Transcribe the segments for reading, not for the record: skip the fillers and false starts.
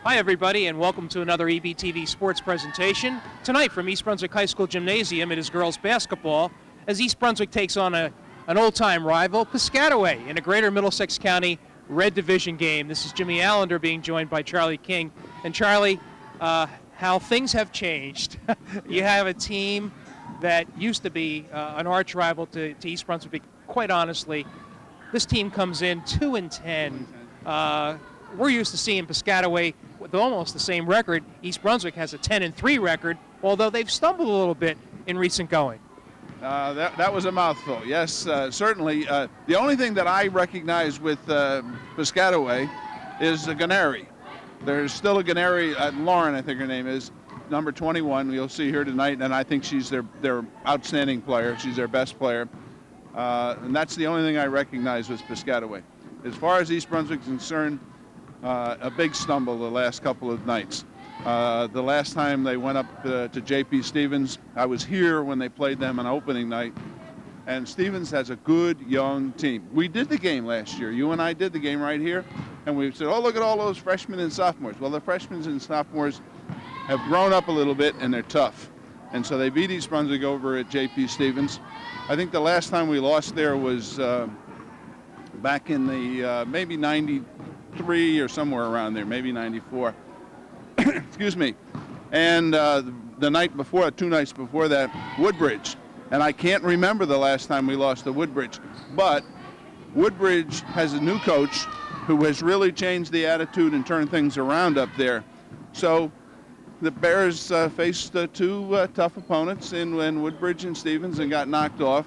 Hi, everybody, and welcome to another EBTV sports presentation. Tonight from East Brunswick High School Gymnasium, it is girls basketball as East Brunswick takes on an old-time rival, Piscataway, in a Greater Middlesex County Red Division game. This is Jimmy Allinder being joined by Charlie King. And Charlie, how things have changed. You have a team that used to be an arch rival to East Brunswick. Quite honestly, this team comes in 2-10. We're used to seeing Piscataway with almost the same record. East Brunswick has a 10-3 record, although they've stumbled a little bit in recent going. That was a mouthful. Yes, certainly. The only thing that I recognize with Piscataway is the Ganeri. There's still a Ganeri, Lauren, I think her name is, number 21. You'll see her tonight, and I think she's their outstanding player. She's their best player. And that's the only thing I recognize with Piscataway. As far as East Brunswick is concerned, a big stumble the last couple of nights. The last time they went up to J.P. Stevens, I was here when they played them on opening night, and Stevens has a good young team. We did the game last year. You and I did the game right here, and we said, oh, look at all those freshmen and sophomores. Well, the freshmen and sophomores have grown up a little bit, and they're tough. And so they beat East Brunswick over at J.P. Stevens. I think the last time we lost there was back in the maybe 93 or somewhere around there, maybe 94. Excuse me. And the night before, 2 nights before that, Woodbridge. And I can't remember the last time we lost to Woodbridge. But Woodbridge has a new coach who has really changed the attitude and turned things around up there. So the Bears faced 2 tough opponents in Woodbridge and Stevens and got knocked off.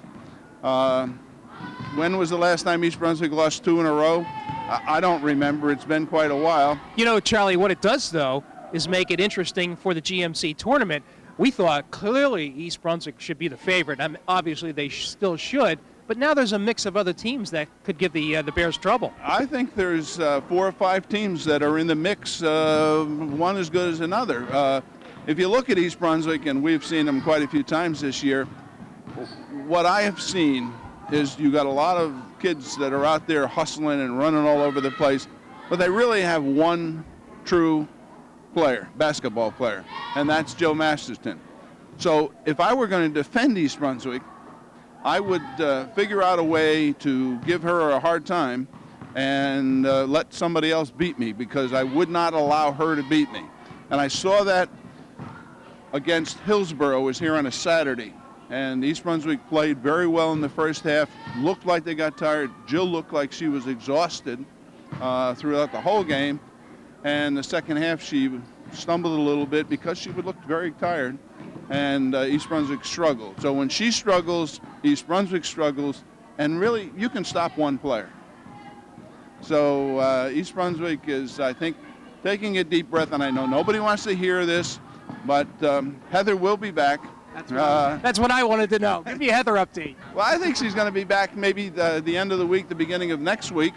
When was the last time East Brunswick lost 2 in a row? I don't remember. It's been quite a while. You know, Charlie, what it does, though, is make it interesting for the GMC tournament. We thought clearly East Brunswick should be the favorite. I mean, obviously, they still should. But now there's a mix of other teams that could give the Bears trouble. I think there's 4 or 5 teams that are in the mix, one as good as another. If you look at East Brunswick, and we've seen them quite a few times this year, what I have seen is you got a lot of kids that are out there hustling and running all over the place, but they really have one true player, basketball player, and that's Joe Masterton. So if I were going to defend East Brunswick, I would figure out a way to give her a hard time and let somebody else beat me, because I would not allow her to beat me. And I saw that against Hillsborough. Was here on a Saturday. And East Brunswick played very well in the first half, looked like they got tired. Jill looked like she was exhausted throughout the whole game. And the second half, she stumbled a little bit because she looked very tired. And East Brunswick struggled. So when she struggles, East Brunswick struggles. And really, you can stop one player. So East Brunswick is, I think, taking a deep breath. And I know nobody wants to hear this, but Heather will be back. That's what I wanted to know. Give me a Heather update. Well, I think she's going to be back maybe the end of the week, the beginning of next week.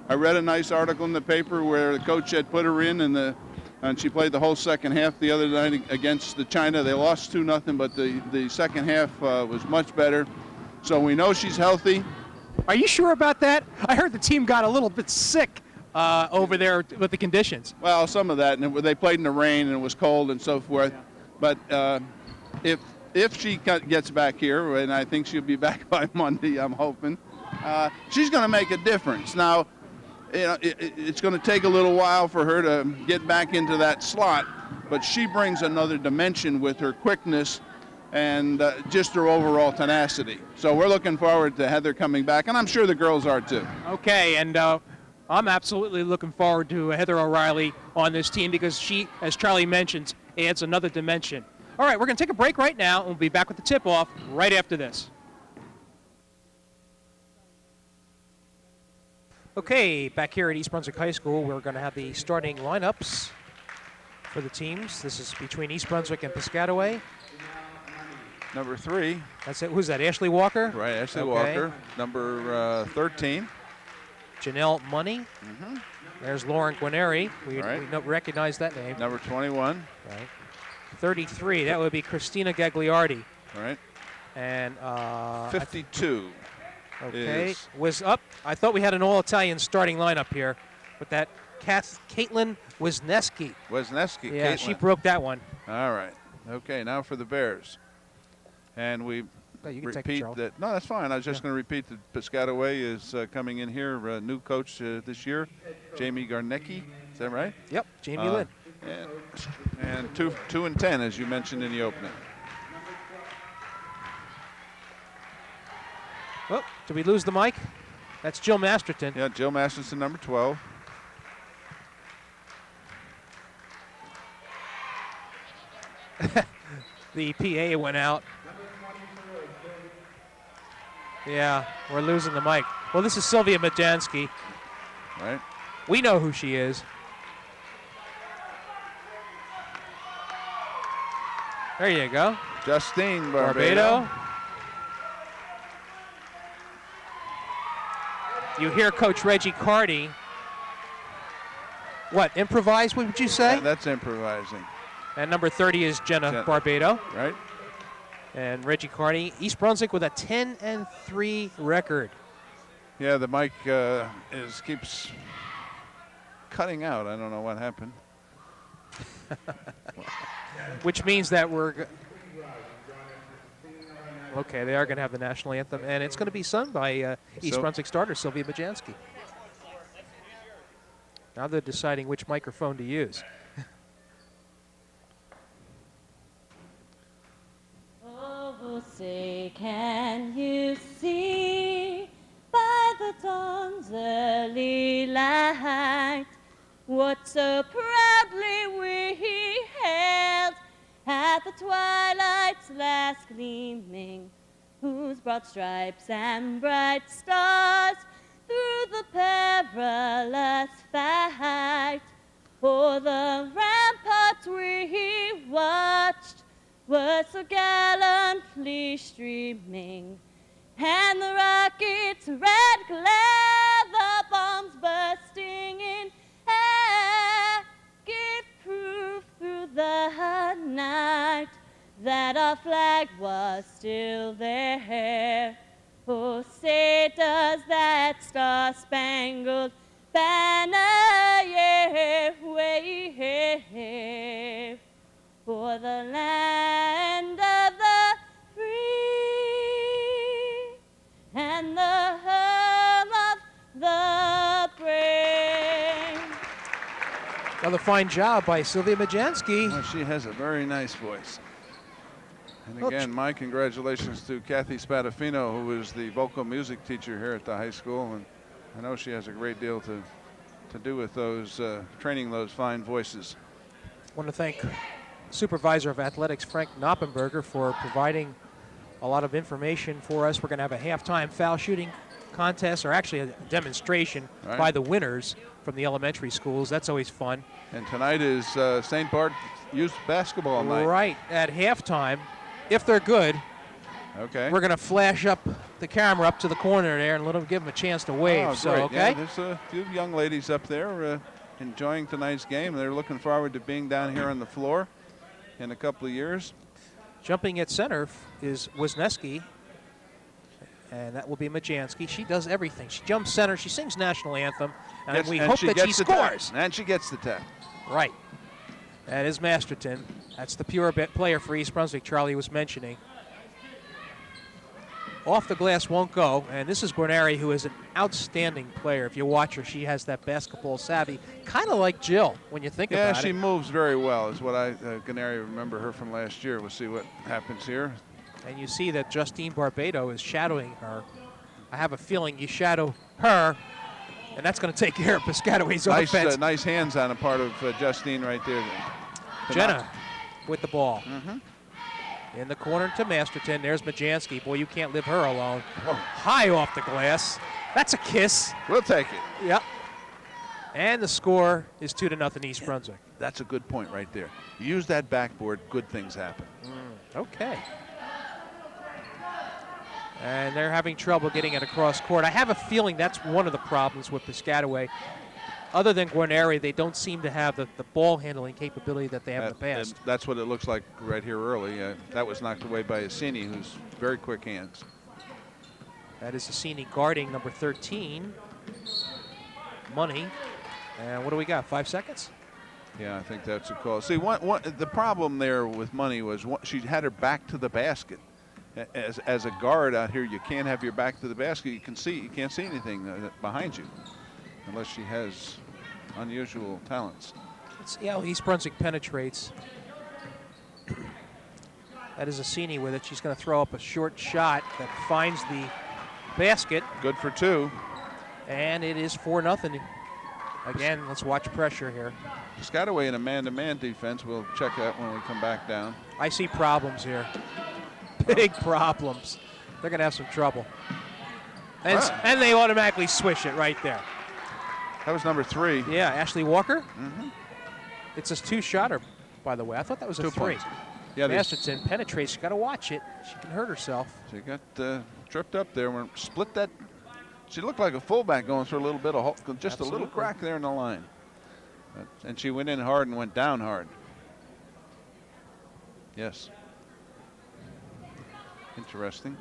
I read a nice article in the paper where the coach had put her in, and she played the whole second half the other night against the China. They lost 2-0, but the second half was much better. So we know she's healthy. Are you sure about that? I heard the team got a little bit sick over there with the conditions. Well, some of that, and they played in the rain, and it was cold and so forth. Yeah. But if she gets back here, and I think she'll be back by Monday, I'm hoping, she's going to make a difference. Now, you know, it's going to take a little while for her to get back into that slot, but she brings another dimension with her quickness and just her overall tenacity. So we're looking forward to Heather coming back, and I'm sure the girls are too. Okay, and I'm absolutely looking forward to Heather O'Reilly on this team because she, as Charlie mentions, adds another dimension. All right, we're going to take a break right now, and we'll be back with the tip-off right after this. Okay, back here at East Brunswick High School, we're going to have the starting lineups for the teams. This is between East Brunswick and Piscataway. Number 3. That's it. Who's that, Ashley Walker? Right, Ashley Walker. Number 13. Janelle Money. Mm-hmm. There's Lauren Guarneri. We recognize that name. Number 21. Right. 33, that would be Christina Gagliardi. All right. And 52. Okay, was up. I thought we had an all-Italian starting lineup here, but that Caitlin Wisniewski. Wisniewski. Yeah, Caitlin. she broke that one. All right. Okay, now for the Bears. And we Oh, you can take it, repeat Charles. that. No, that's fine. I was just going to repeat that Piscataway is coming in here, new coach this year, Jamie Garnecki. Is that right? Yep, Jamie Lynn. And 2-10, as you mentioned in the opening. Oh, did we lose the mic? That's Jill Masterton. Yeah, Jill Masterton, number 12. The PA went out. Yeah, we're losing the mic. Well, this is Sylvia Majansky. Right. We know who she is. There you go. Justine Barbado. You hear Coach Reggie Carney. What, improvise, would you say? Yeah, that's improvising. And number 30 is Jenna Barbado. Right. And Reggie Carney, East Brunswick with a 10-3 record. Yeah, the mic keeps cutting out. I don't know what happened. Which means that we're okay. They are going to have the national anthem, and it's going to be sung by East Brunswick starter Sylvia Majansky. Now they're deciding which microphone to use. Oh, say, can you see by the dawn's early light what so proudly we hailed at the twilight's last gleaming, whose broad stripes and bright stars through the perilous fight o'er the ramparts we watched were so gallantly streaming, and the rockets' red glare, the bombs bursting in air, give proof through the night that our flag was still there. Oh, say does that star-spangled banner yet wave for the land of the free and the home of the brave. Another fine job by Sylvia Majansky. Well, she has a very nice voice. And again, my congratulations to Kathy Spadafino, who is the vocal music teacher here at the high school. And I know she has a great deal to do with those, training those fine voices. I want to thank Supervisor of Athletics Frank Knoppenberger for providing a lot of information for us. We're going to have a halftime foul shooting contest, or actually a demonstration by the winners from the elementary schools. That's always fun. And tonight is St. Bart youth basketball night. Right, at halftime, if they're good, we're going to flash up the camera up to the corner there and give them a chance to wave. Oh, so, great. okay? Yeah, there's a few young ladies up there enjoying tonight's game. They're looking forward to being down here on the floor in a couple of years. Jumping at center is Wisniewski, and that will be Majansky. She does everything. She jumps center, she sings national anthem, and we hope that she scores. And she gets the tap. Right. That is Masterton. That's the pure player for East Brunswick Charlie was mentioning. Off the glass won't go, and this is Guarneri, who is an outstanding player. If you watch her, she has that basketball savvy, kind of like Jill when you think about it. Yeah, she moves very well, is what Guarneri remember her from last year. We'll see what happens here. And you see that Justine Barbado is shadowing her. I have a feeling you shadow her, and that's going to take care of Piscataway's offense. Nice hands on the part of Justine right there. Jenna with the ball. In the corner to Masterton. There's Majansky. Boy, you can't leave her alone. Oh. High off the glass. That's a kiss. We'll take it. Yep. And the score is 2-0 East Brunswick. That's a good point right there. Use that backboard, good things happen. Okay. And they're having trouble getting it across court. I have a feeling that's one of the problems with Piscataway. Other than Guarneri, they don't seem to have the ball handling capability that they have in the past. That's what it looks like right here early. That was knocked away by Assini, who's very quick hands. That is Assini guarding number 13, Money. And what do we got, 5 seconds? Yeah, I think that's a call. See, the problem there with Money was she had her back to the basket. As a guard out here, you can't have your back to the basket. You can't see anything behind you, unless she has unusual talents. Let's see how East Brunswick penetrates. That is Assini with it. She's going to throw up a short shot that finds the basket. Good for 2. And it is 4-0. Again, let's watch pressure here. Piscataway in a man-to-man defense. We'll check that when we come back down. I see problems here. Big problems. They're going to have some trouble. And they automatically swish it right there. That was number 3. Yeah, Ashley Walker. Mm-hmm. It's a 2-shotter, by the way. I thought that was a 2 3. points. Yeah, Masterton penetrates. She's got to watch it. She can hurt herself. She got tripped up there. When split that. She looked like a fullback going through a little bit of just Absolutely. a little crack there in the line. And she went in hard and went down hard. Yes. Interesting.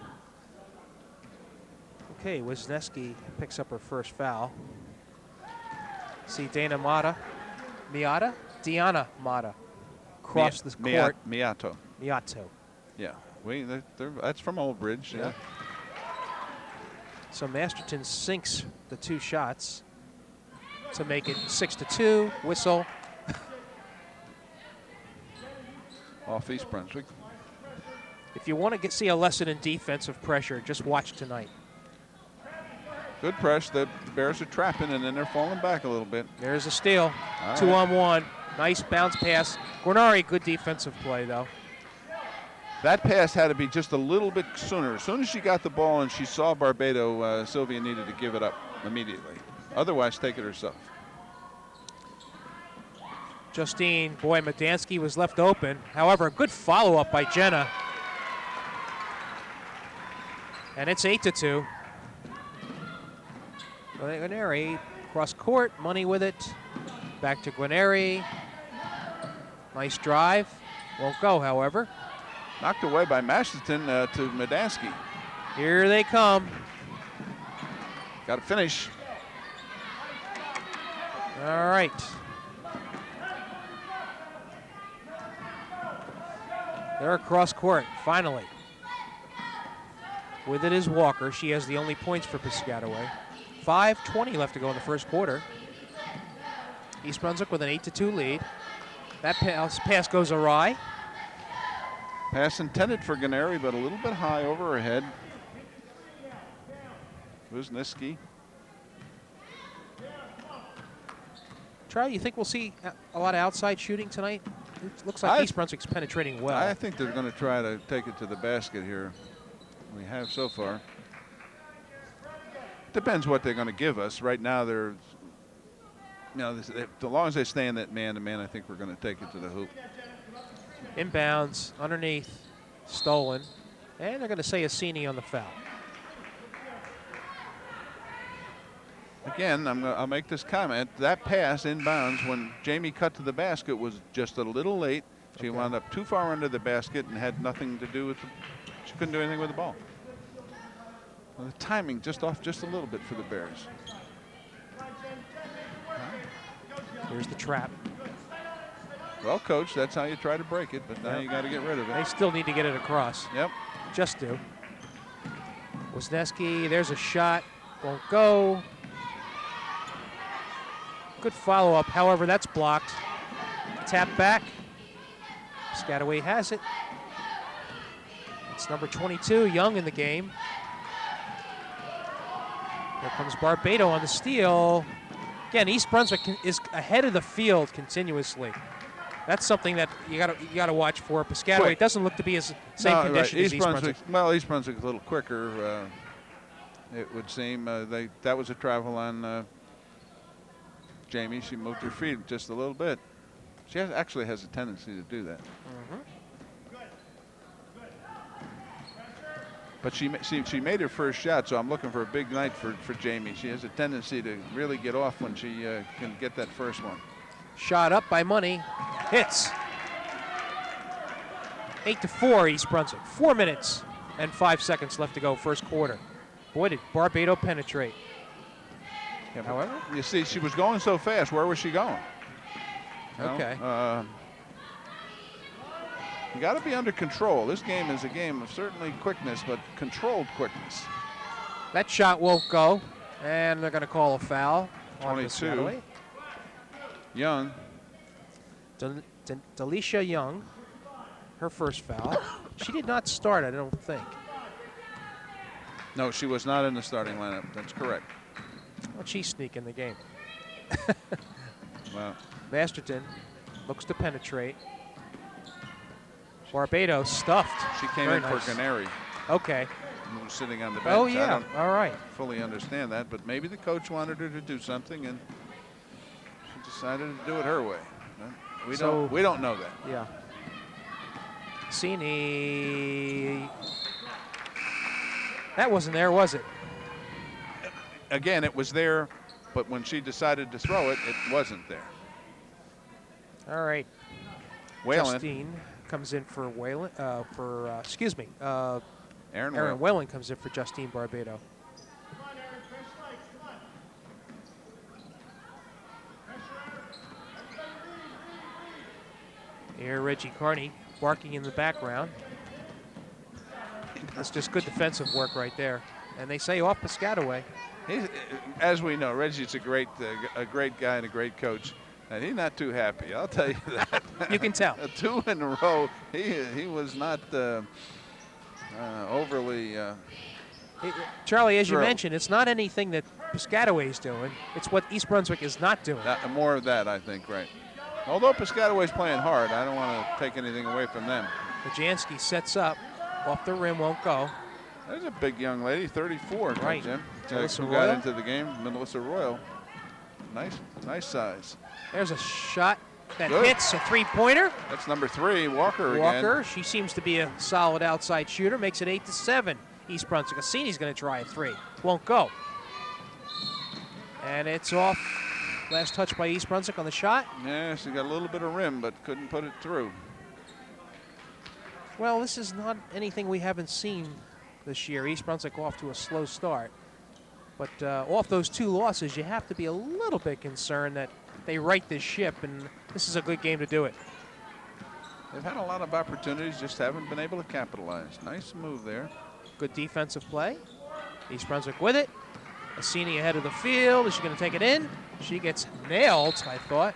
Okay, Wisniewski picks up her first foul. See Diana Mata cross the court. Miato. Yeah, that's from Old Bridge. Yeah. So Masterton sinks the 2 shots to make it 6-2. Whistle. Off East Brunswick. If you want to see a lesson in defensive pressure, just watch tonight. Good press. The Bears are trapping, and then they're falling back a little bit. There's a steal. All 2-on-1. Nice bounce pass. Guarnari, good defensive play, though. That pass had to be just a little bit sooner. As soon as she got the ball and she saw Barbado, Sylvia needed to give it up immediately. Otherwise, take it herself. Justine, boy, Madansky was left open. However, a good follow-up by Jenna. And it's 8-2. Guarneri, cross court, Money with it. Back to Guarneri. Nice drive. Won't go, however. Knocked away by Masterton to Madansky. Here they come. Got to finish. All right. They're across court, finally. With it is Walker. She has the only points for Piscataway. 5:20 left to go in the first quarter. East Brunswick with an 8-2 lead. That pass goes awry. Pass intended for Guarneri, but a little bit high over her head. Wisniewski. Charlie, you think we'll see a lot of outside shooting tonight? It looks like East Brunswick's penetrating well. I think they're going to try to take it to the basket here. We have so far. Depends what they're going to give us. Right now, they're, as long as they stay in that man-to-man, I think we're going to take it to the hoop. Inbounds, underneath, stolen. And they're going to say Assini on the foul. Again, I'll make this comment. That pass inbounds when Jamie cut to the basket was just a little late. She wound up too far under the basket and had nothing to do with she couldn't do anything with the ball. Well, the timing just off just a little bit for the Bears. Here's the trap. Well, Coach, that's how you try to break it, but now you got to get rid of it. They still need to get it across. Yep. Just do. Wisniewski, there's a shot. Won't go. Good follow-up. However, that's blocked. Tap back. Piscataway has it. It's number 22, Young in the game. Here comes Barbado on the steal. Again, East Brunswick is ahead of the field continuously. That's something that you got to watch for. Piscataway doesn't look to be as same condition as East Brunswick. Well, East Brunswick's a little quicker, it would seem. That was a travel on Jamie. She moved her feet just a little bit. She actually has a tendency to do that. Mm-hmm. But she made her first shot, so I'm looking for a big night for Jamie. She has a tendency to really get off when she can get that first one. Shot up by Money. Hits. 8-4 East Brunswick. 4 minutes and 5 seconds left to go first quarter. Boy, did Barbado penetrate. Yeah, However, you see, she was going so fast. Where was she going? You know, okay. You got to be under control. This game is a game of certainly quickness, but controlled quickness. That shot won't go, and they're going to call a foul on 22. Piscataway. Young. Delisha Young, her first foul. She did not start, I don't think. No, she was not in the starting lineup. That's correct. Well, she's sneaking the game. Well, Masterton looks to penetrate. Barbados stuffed. she came Very in nice. for Canary, Okay. who was sitting on the bench. Oh, I yeah. don't All right. fully understand that, but maybe the coach wanted her to do something, and she decided to do it her way. We don't know that. Yeah. Cini. That wasn't there, was it? Again, it was there, but when she decided to throw it, it wasn't there. All right. Whalen. Justine comes in for Whalen. Aaron Aaron Whalen comes in for Justine Barbado. Here, Reggie Carney barking in the background. That's just good defensive work right there. And they say off Piscataway. As we know, Reggie's a great guy and a great coach. And he's not too happy, I'll tell you that. You can tell. 2 in a row, he was not overly Charlie, as you thrilled. mentioned, it's not anything that Piscataway's doing. It's what East Brunswick is not doing. more of that, I think, right. Although Piscataway's playing hard, I don't want to take anything away from them. Bajanski sets up. Off the rim, won't go. There's a big young lady, 34, Right. Jim. Melissa Who got Royal. into the game, Melissa Royal. Nice size. There's a shot that Good. hits, a three-pointer. That's number 3, Walker again. Walker, she seems to be a solid outside shooter, makes it 8-7. East Brunswick. Cassini's going to try a three. Won't go. And it's off. Last touch by East Brunswick on the shot. Yeah, she got a little bit of rim, but couldn't put it through. Well, this is not anything we haven't seen this year. East Brunswick off to a slow start. But off those 2 losses, you have to be a little bit concerned that they right this ship, and this is a good game to do it. They've had a lot of opportunities, just haven't been able to capitalize. Nice move there. Good defensive play. East Brunswick with it. Assini ahead of the field. Is she going to take it in? She gets nailed, I thought.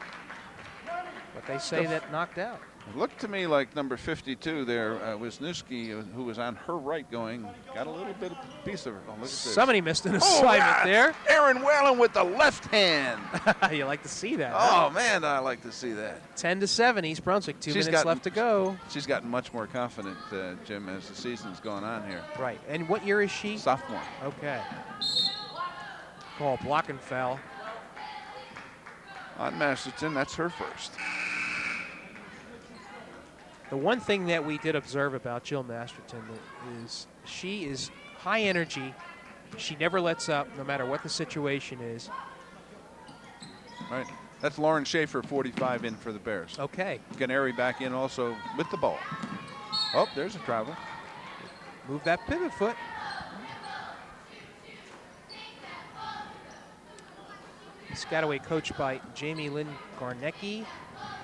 But they say that knocked out. It looked to me like number 52 there, Wisniewski, who was on her right going, got a little bit of piece of her. Oh, look at this. Somebody missed an assignment there. Aaron Whalen with the left hand. You like to see that. Oh, man, I like to see that. 10-7, East Brunswick. 2 minutes left to go. She's gotten much more confident, Jim, as the season's gone on here. Right. And what year is she? Sophomore. Okay. Call block and foul. On Masterton, that's her first. The one thing that we did observe about Jill Masterton is she is high energy. She never lets up, no matter what the situation is. Right. That's Lauren Schaefer, 45, in for the Bears. Okay. Canary back in also with the ball. Oh, there's a travel. Move that pivot foot. Piscataway coached by Jamie Lynn Garnecki.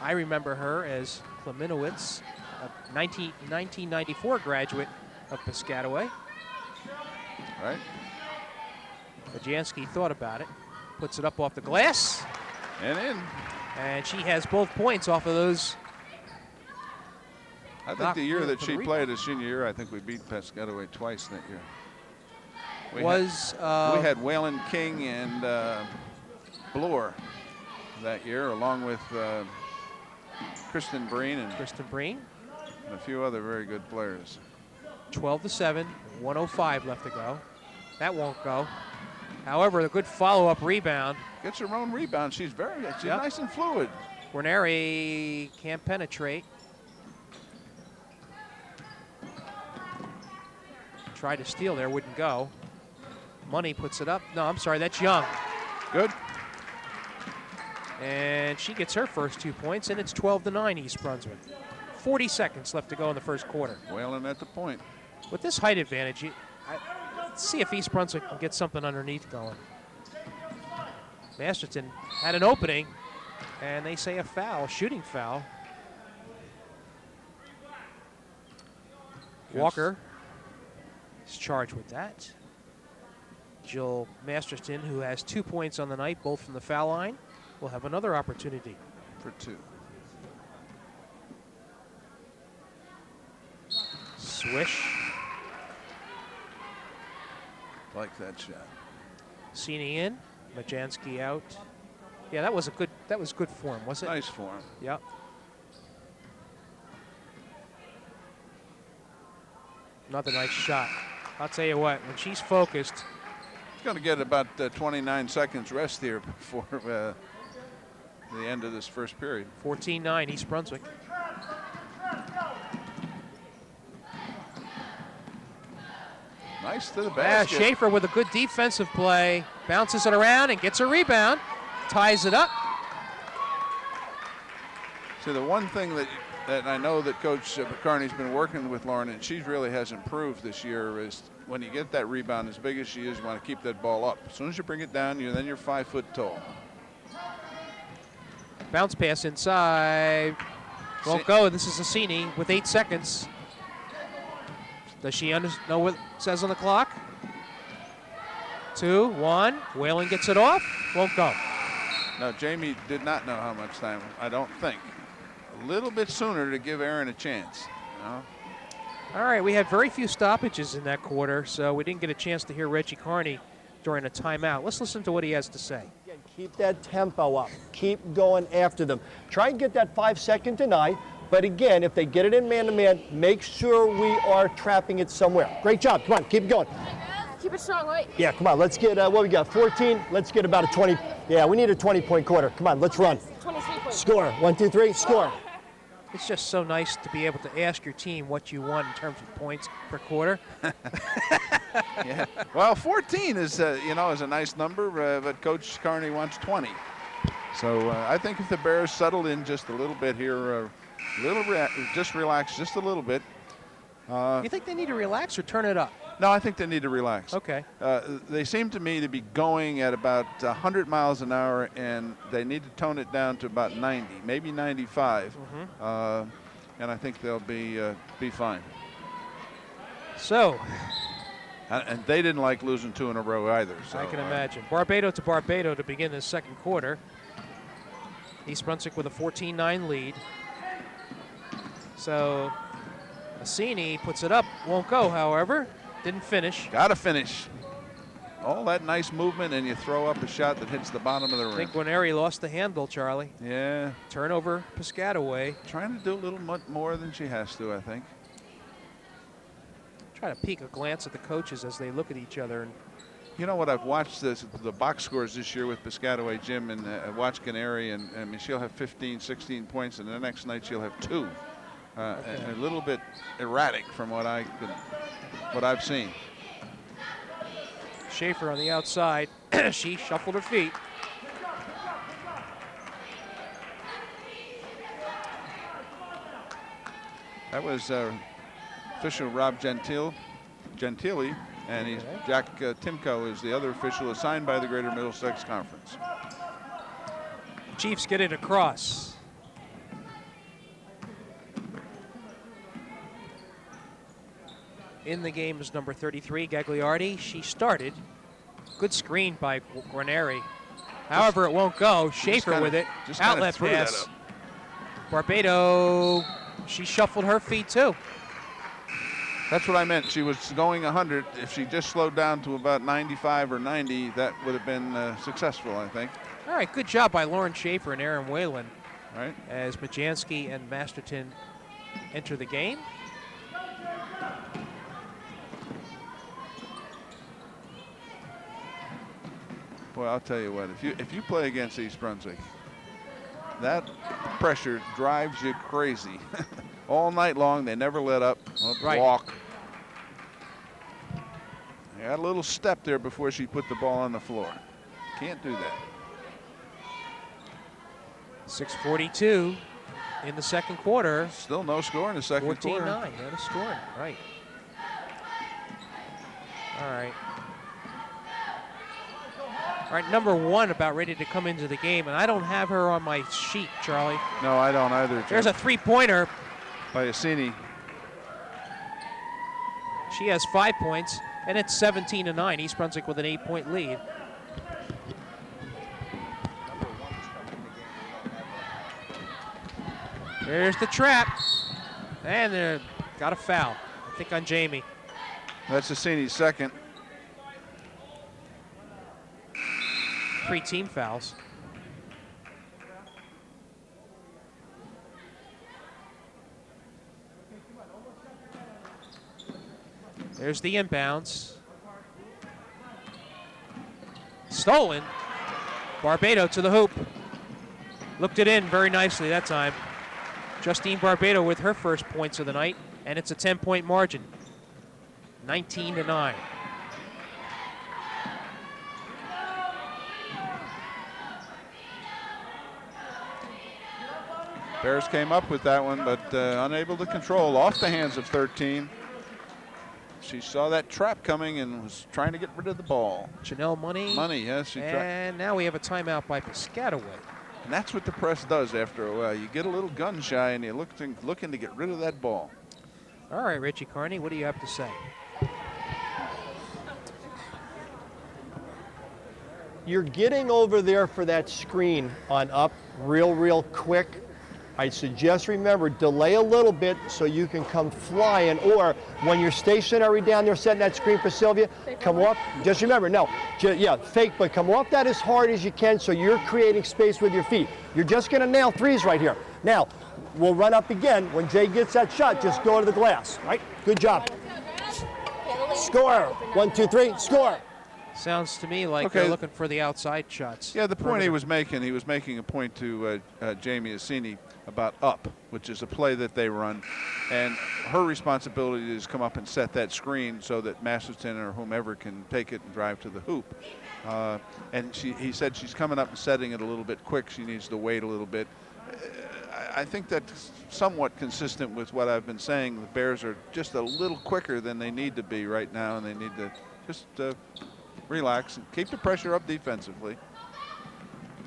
I remember her as Kleminowitz, a 1994 graduate of Piscataway. Right. Bajanski thought about it, puts it up off the glass, And in. and she has both points off of those. I think Knocked the year in that for she the played as senior year, I think we beat Piscataway twice that year. We had Waylon King and Bloor that year, along with Kristen Breen and a few other very good players. 12-7, 1:05 left to go. That won't go. However, a good follow-up rebound. Gets her own rebound. She's nice and fluid. Guarneri can't penetrate. Tried to steal there, wouldn't go. Money puts it up. No, I'm sorry, that's Young. Good. And she gets her first 2 points, and it's 12-9 East Brunswick. 40 seconds left to go in the first quarter. Whalen at the point. With this height advantage, let's see if East Brunswick can get something underneath going. Masterton had an opening, and they say a foul, shooting foul. Yes. Walker is charged with that. Jill Masterton, who has 2 points on the night, both from the foul line, will have another opportunity. For 2. Swish. Like that shot. Cini in, Majanski out. Yeah, that was good form, wasn't it? Nice form. Yep. Another nice shot. I'll tell you what, when she's focused. It's going to get about 29 seconds rest here before the end of this first period. 14-9 East Brunswick. Nice to the Yeah, basket. Schaefer with a good defensive play. Bounces it around and gets a rebound. Ties it up. See, the one thing that I know that Coach McCarney's been working with Lauren, and she really has improved this year, is when you get that rebound as big as she is, you want to keep that ball up. As soon as you bring it down, then you're 5 foot tall. Bounce pass inside. Won't go. This is Assini with 8 seconds. Does she know what it says on the clock? 2, 1. Whalen gets it off. Won't go. Now, Jamie did not know how much time, I don't think. A little bit sooner to give Aaron a chance. You know? All right, we had very few stoppages in that quarter, so we didn't get a chance to hear Reggie Carney during a timeout. Let's listen to what he has to say. Again, keep that tempo up. Keep going after them. Try and get that 5-second deny. But again, if they get it in man-to-man, make sure we are trapping it somewhere. Great job. Come on, keep it going. Keep it strong, wait. Yeah, come on. Let's get, what we got, 14? Let's get about a 20. Yeah, we need a 20-point quarter. Come on, let's run. 23 points. Score. 1, 2, 3, score. It's just so nice to be able to ask your team what you want in terms of points per quarter. Yeah. Well, 14 is, is a nice number, but Coach Carney wants 20. So I think if the Bears settled in just a little bit here, just relax just a little bit. You think they need to relax or turn it up? No, I think they need to relax. Okay. They seem to me to be going at about 100 miles an hour, and they need to tone it down to about 90, maybe 95. And I think they'll be fine. So. And they didn't like losing 2 in a row either. So, I can imagine. Barbado to begin the second quarter. East Brunswick with a 14-9 lead. So Assini puts it up. Won't go, however. Didn't finish. Got to finish. All that nice movement, and you throw up a shot that hits the bottom of the rim. I think Guarneri lost the handle, Charlie. Yeah. Turnover, Piscataway. Trying to do a little more than she has to, I think. Try to peek a glance at the coaches as they look at each other. And you know what? I've watched the box scores this year with Piscataway, Jim, and I watched Guarneri, and I mean, she'll have 15, 16 points, and the next night she'll have 2. A little bit erratic from what I've seen. Schaefer on the outside. She shuffled her feet. That was official Rob Gentili, and Jack Timko is the other official assigned by the Greater Middlesex Conference. Chiefs get it across. In the game is number 33, Gagliardi. She started. Good screen by Guarneri. However, it won't go. Schaefer with it. Outlet pass. Barbado, she shuffled her feet too. That's what I meant. She was going 100. If she just slowed down to about 95 or 90, that would have been successful, I think. All right, good job by Lauren Schaefer and Aaron Whalen. All right. As Majanski and Masterton enter the game. Boy, I'll tell you what, if you play against East Brunswick, that pressure drives you crazy. All night long, they never let up. Walk. They had a little step there before she put the ball on the floor. Can't do that. 6:42 in the second quarter. Still no score in the second quarter. 14-9, not a score, right. All right. All right, number 1 about ready to come into the game, and I don't have her on my sheet, Charlie. No, I don't either, Jim. There's a 3-pointer. By Yassini. She has 5 points, and it's 17-9. East Brunswick with an 8-point lead. There's the trap, and they got a foul, I think on Jamie. That's Yassini's second. 3 team fouls. There's the inbounds. Stolen. Barbado to the hoop. Looked it in very nicely that time. Justine Barbado with her first points of the night, and it's a 10-point margin. 19-9. Bears came up with that one, but unable to control. Off the hands of 13. She saw that trap coming and was trying to get rid of the ball. Chanel Money. Money, yes. She tried. And now we have a timeout by Piscataway. And that's what the press does after a while. You get a little gun shy and you're looking to get rid of that ball. All right, Richie Carney, what do you have to say? You're getting over there for that screen on up real quick. I suggest, remember, delay a little bit so you can come flying, or when you're stationary down there setting that screen for Sylvia, come off, just remember, fake, but come off that as hard as you can so you're creating space with your feet. You're just gonna nail threes right here. Now, we'll run up again. When Jay gets that shot, just go to the glass, right? Good job. Score, 1, 2, 3, score. Sounds to me like they're looking for the outside shots. Yeah, the point he was making a point to Jamie Yassini about up, which is a play that they run, and her responsibility is come up and set that screen so that Masterton or whomever can take it and drive to the hoop. And he said she's coming up and setting it a little bit quick. She needs to wait a little bit. I think that's somewhat consistent with what I've been saying. The Bears are just a little quicker than they need to be right now, and they need to just relax and keep the pressure up defensively.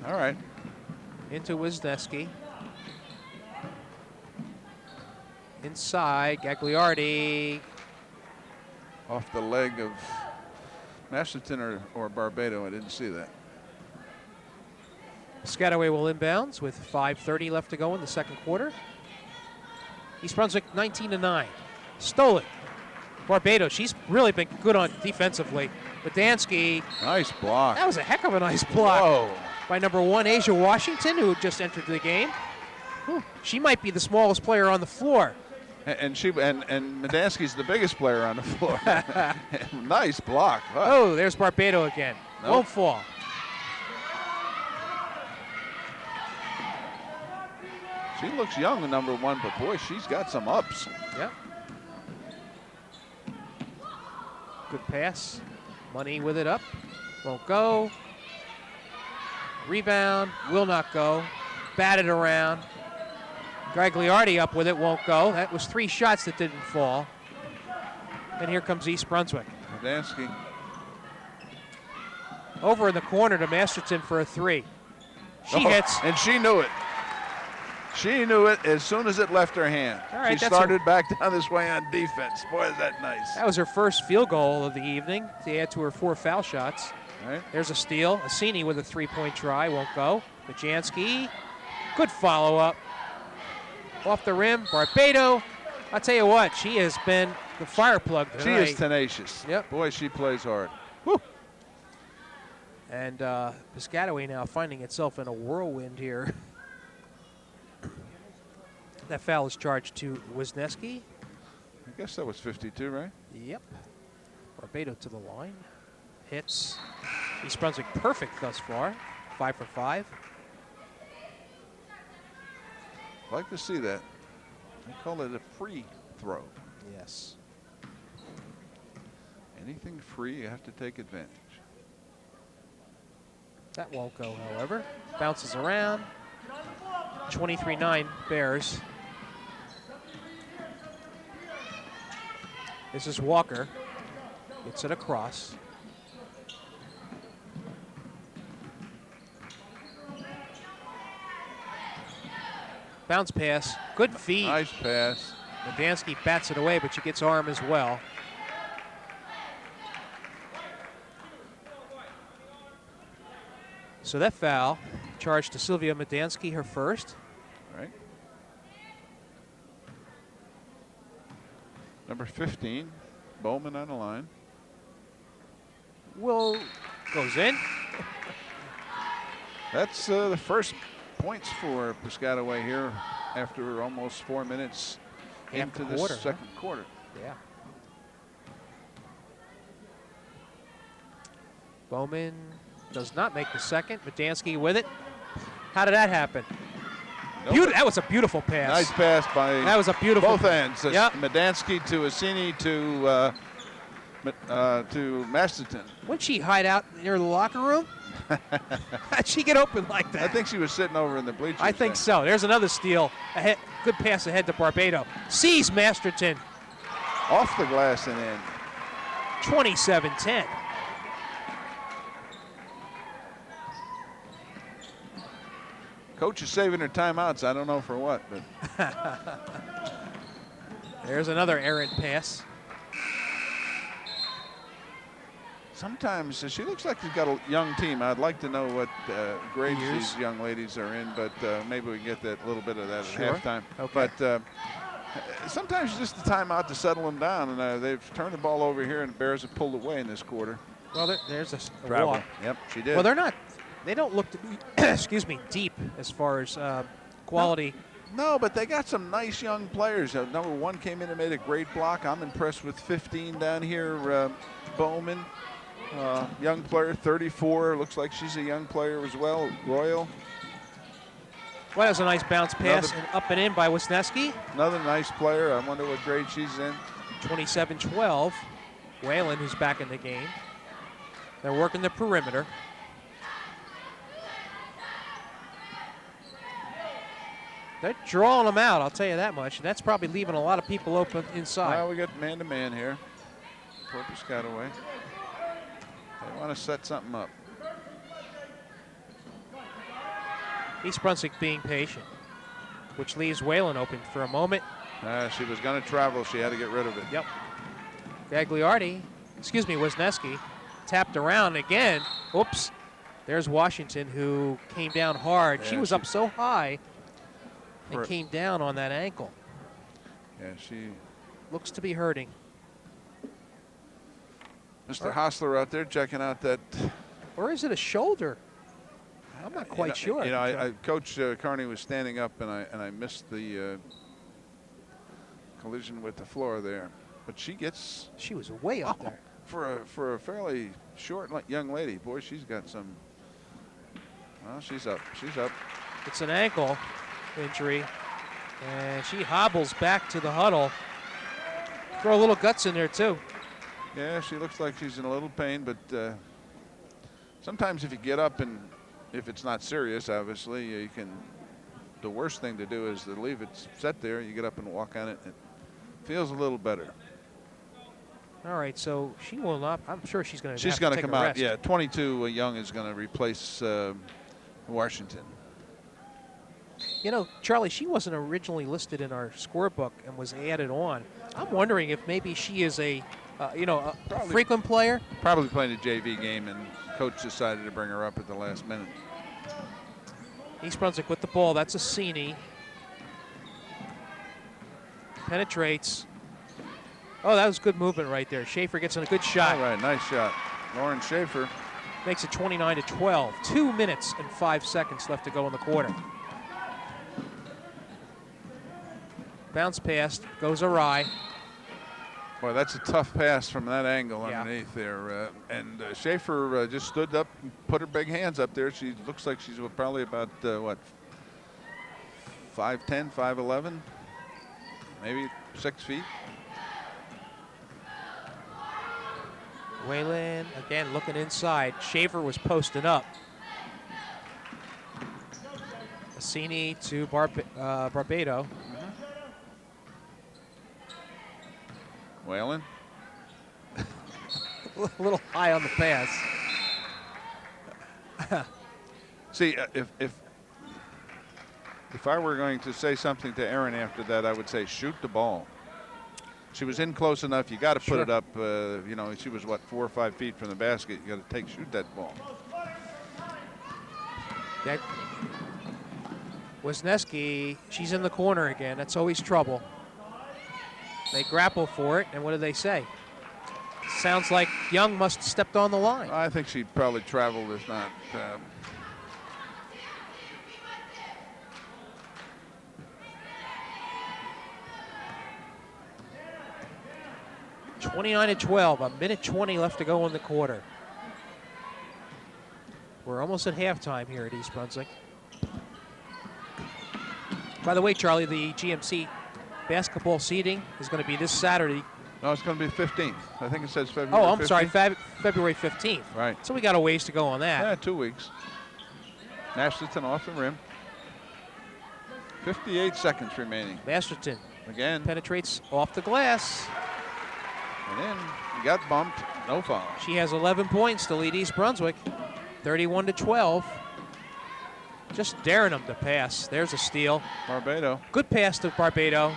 All right. Into Wisniewski. Inside, Gagliardi. Off the leg of Masterton or Barbado. I didn't see that. Piscataway will inbounds with 5:30 left to go in the second quarter. East Brunswick 19-9. Stolen. Barbado, she's really been good on defensively. Badansky. Nice block. That was a heck of a nice block. Whoa. By number 1, Asia Washington, who just entered the game. She might be the smallest player on the floor. And Medansky's the biggest player on the floor. Nice block. Wow. Oh, there's Barbado again. Nope. Won't fall. She looks young, number 1, but boy, she's got some ups. Yep. Good pass. Money with it up. Won't go. Rebound. Will not go. Batted around. Gagliardi up with it. Won't go. That was 3 shots that didn't fall. And here comes East Brunswick. Medansky. Over in the corner to Masterton for a 3. She hits. And she knew it. She knew it as soon as it left her hand. All right, she started back down this way on defense. Boy, is that nice. That was her first field goal of the evening to add to her 4 foul shots. All right. There's a steal. Assini with a 3-point try. Won't go. Bajanski. Good follow-up. Off the rim. Barbado. I'll tell you what, she has been the fire plug tonight. She is tenacious. Yep. Boy, she plays hard. Woo. And Piscataway now finding itself in a whirlwind here. That foul is charged to Wisniewski. I guess that was 52, right? Yep. Barbado to the line. Hits. East Brunswick perfect thus far. 5 for 5. Like to see that. They call it a free throw. Yes. Anything free, you have to take advantage. That won't go, however. Bounces around. 23-9 Bears. This is Walker. Gets it across. Bounce pass. Good feed. Nice pass. Medansky bats it away, but she gets arm as well. So that foul charged to Sylvia Medansky, her first. All right. Number 15, Bowman on the line. Will goes in. That's the first points for Piscataway here after almost 4 minutes Half into the quarter, the second quarter. Yeah. Bowman does not make the second. Medansky with it. How did that happen? That was a beautiful pass. Nice pass by That was a beautiful both ends. Yep. Medansky to Assini to Masterton. Wouldn't she hide out near the locker room? How'd she get open like that? I think she was sitting over in the bleachers. I think so. There's another steal. Ahead, good pass ahead to Barbado. Sees Masterton. Off the glass and in. 27-10. Coach is saving her timeouts. I don't know for what, but There's another errant pass. sometimes she looks like she's got a young team. I'd like to know what grades Years. these young ladies are in, but maybe we can get that little bit of that Sure. at halftime. Okay. But sometimes it's just a timeout to settle them down, and they've turned the ball over here, and the Bears have pulled away in this quarter. Well, there's a Travel. walk. Yep, she did. Well, they don't look to be, excuse me, deep as far as quality. No, but they got some nice young players. Number 1 came in and made a great block. I'm impressed with 15 down here, Bowman. Young player, 34. Looks like she's a young player as well. Royal. Well, that was a nice bounce pass and up and in by Wisniewski. Another nice player. I wonder what grade she's in. 27-12. Whalen, who's back in the game. They're working the perimeter. They're drawing them out, I'll tell you that much. And that's probably leaving a lot of people open inside. Well, we got man-to-man here for Piscataway. They want to set something up. East Brunswick being patient, which leaves Whalen open for a moment. She was going to travel. She had to get rid of it. Yep. Wisniewski tapped around again. Oops. There's Washington, who came down hard. Yeah, she was up so high and came down on that ankle. Yeah, she. Looks to be hurting. Mr. Hostler out there checking out that. Or is it a shoulder? I'm not quite sure. You know, Coach Carney was standing up, and I missed the collision with the floor there. But she was way up there. For a fairly short young lady. Boy, she's got some. Well, she's up. She's up. It's an ankle injury, and she hobbles back to the huddle. Throw a little guts in there too. Yeah, she looks like she's in a little pain, but sometimes if you get up and if it's not serious, obviously, you can. The worst thing to do is to leave it set there. You get up and walk on it. It feels a little better. All right, so she will not. I'm sure she's going to. She's going to come out. Yeah, 22 Young is going to replace Washington. You know, Charlie, she wasn't originally listed in our scorebook and was added on. I'm wondering if maybe she is a frequent player. Probably playing a JV game, and coach decided to bring her up at the last minute. East Brunswick with the ball. That's Assini. Penetrates. Oh, that was good movement right there. Schaefer gets in a good shot. All right, nice shot. Lauren Schaefer. Makes it 29-12. 2 minutes and 5 seconds left to go in the quarter. Bounce pass goes awry. Boy, that's a tough pass from that angle underneath there. And Schaefer just stood up and put her big hands up there. She looks like she's probably about, 5'10", 5'11", maybe 6 feet. Whalen again looking inside. Schaefer was posted up. Assini to Barbado. Whalen. A little high on the pass. See, if If I were going to say something to Erin after that, I would say shoot the ball. She was in close enough. You got to put it up. You know, she was what, 4 or 5 feet from the basket. You got to shoot that ball. That Wisniewski, she's in the corner again. That's always trouble. They grapple for it, and what do they say? Sounds like Young must have stepped on the line. I think she probably traveled. Is not. 29-12, a minute 20 left to go in the quarter. We're almost at halftime here at East Brunswick. By the way, Charlie, the GMC basketball seating is going to be this Saturday. No, it's going to be 15th. I think it says February. Oh, I'm 15th. sorry, February 15th. Right. So we got a ways to go on that. Yeah, 2 weeks. Masterton off the rim. 58 seconds remaining. Masterton Again. penetrates off the glass. And then he got bumped. No foul. She has 11 points to lead East Brunswick, 31-12. Just daring them to pass. There's a steal. Barbado. Good pass to Barbado.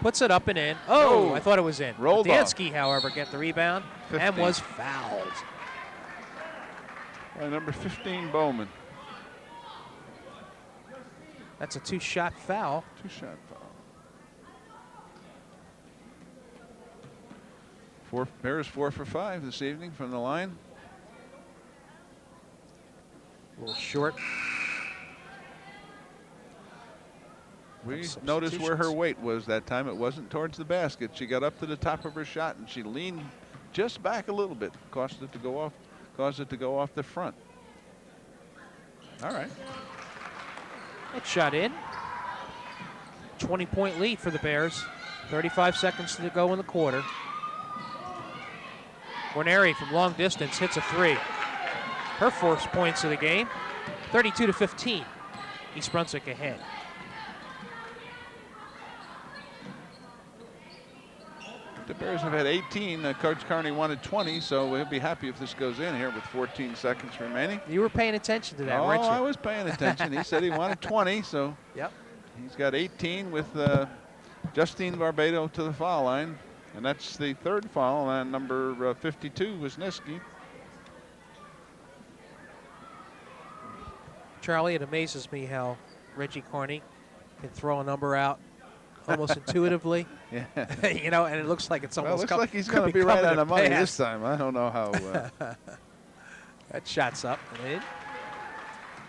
Puts it up and in. Oh, I thought it was in. Rolled Dansky, however, get the rebound 15. and was fouled. By number 15, Bowman. That's a 2-shot foul. 2-shot foul. Bears 4 for 5 this evening from the line. A little short. We noticed where her weight was that time. It wasn't towards the basket. She got up to the top of her shot and she leaned just back a little bit, caused it to go off the front. All right. That shot in. 20-point lead for the Bears. 35 seconds to go in the quarter. Guarneri from long distance hits a 3. Her first points of the game. 32-15. East Brunswick ahead. The Bears have had 18. Coach Carney wanted 20, so we'll be happy if this goes in here with 14 seconds remaining. You were paying attention to that, weren't you? I was paying attention. He said he wanted 20, so Yep. he's got 18 with Justine Barbado to the foul line. And that's the third foul on number 52, Wisniewski. Charlie, it amazes me how Reggie Carney can throw a number out almost intuitively. Yeah. You know, and it looks like it's Well, it almost looks like he's going to be right on the money pass. this time. I don't know how. That shot's up and in.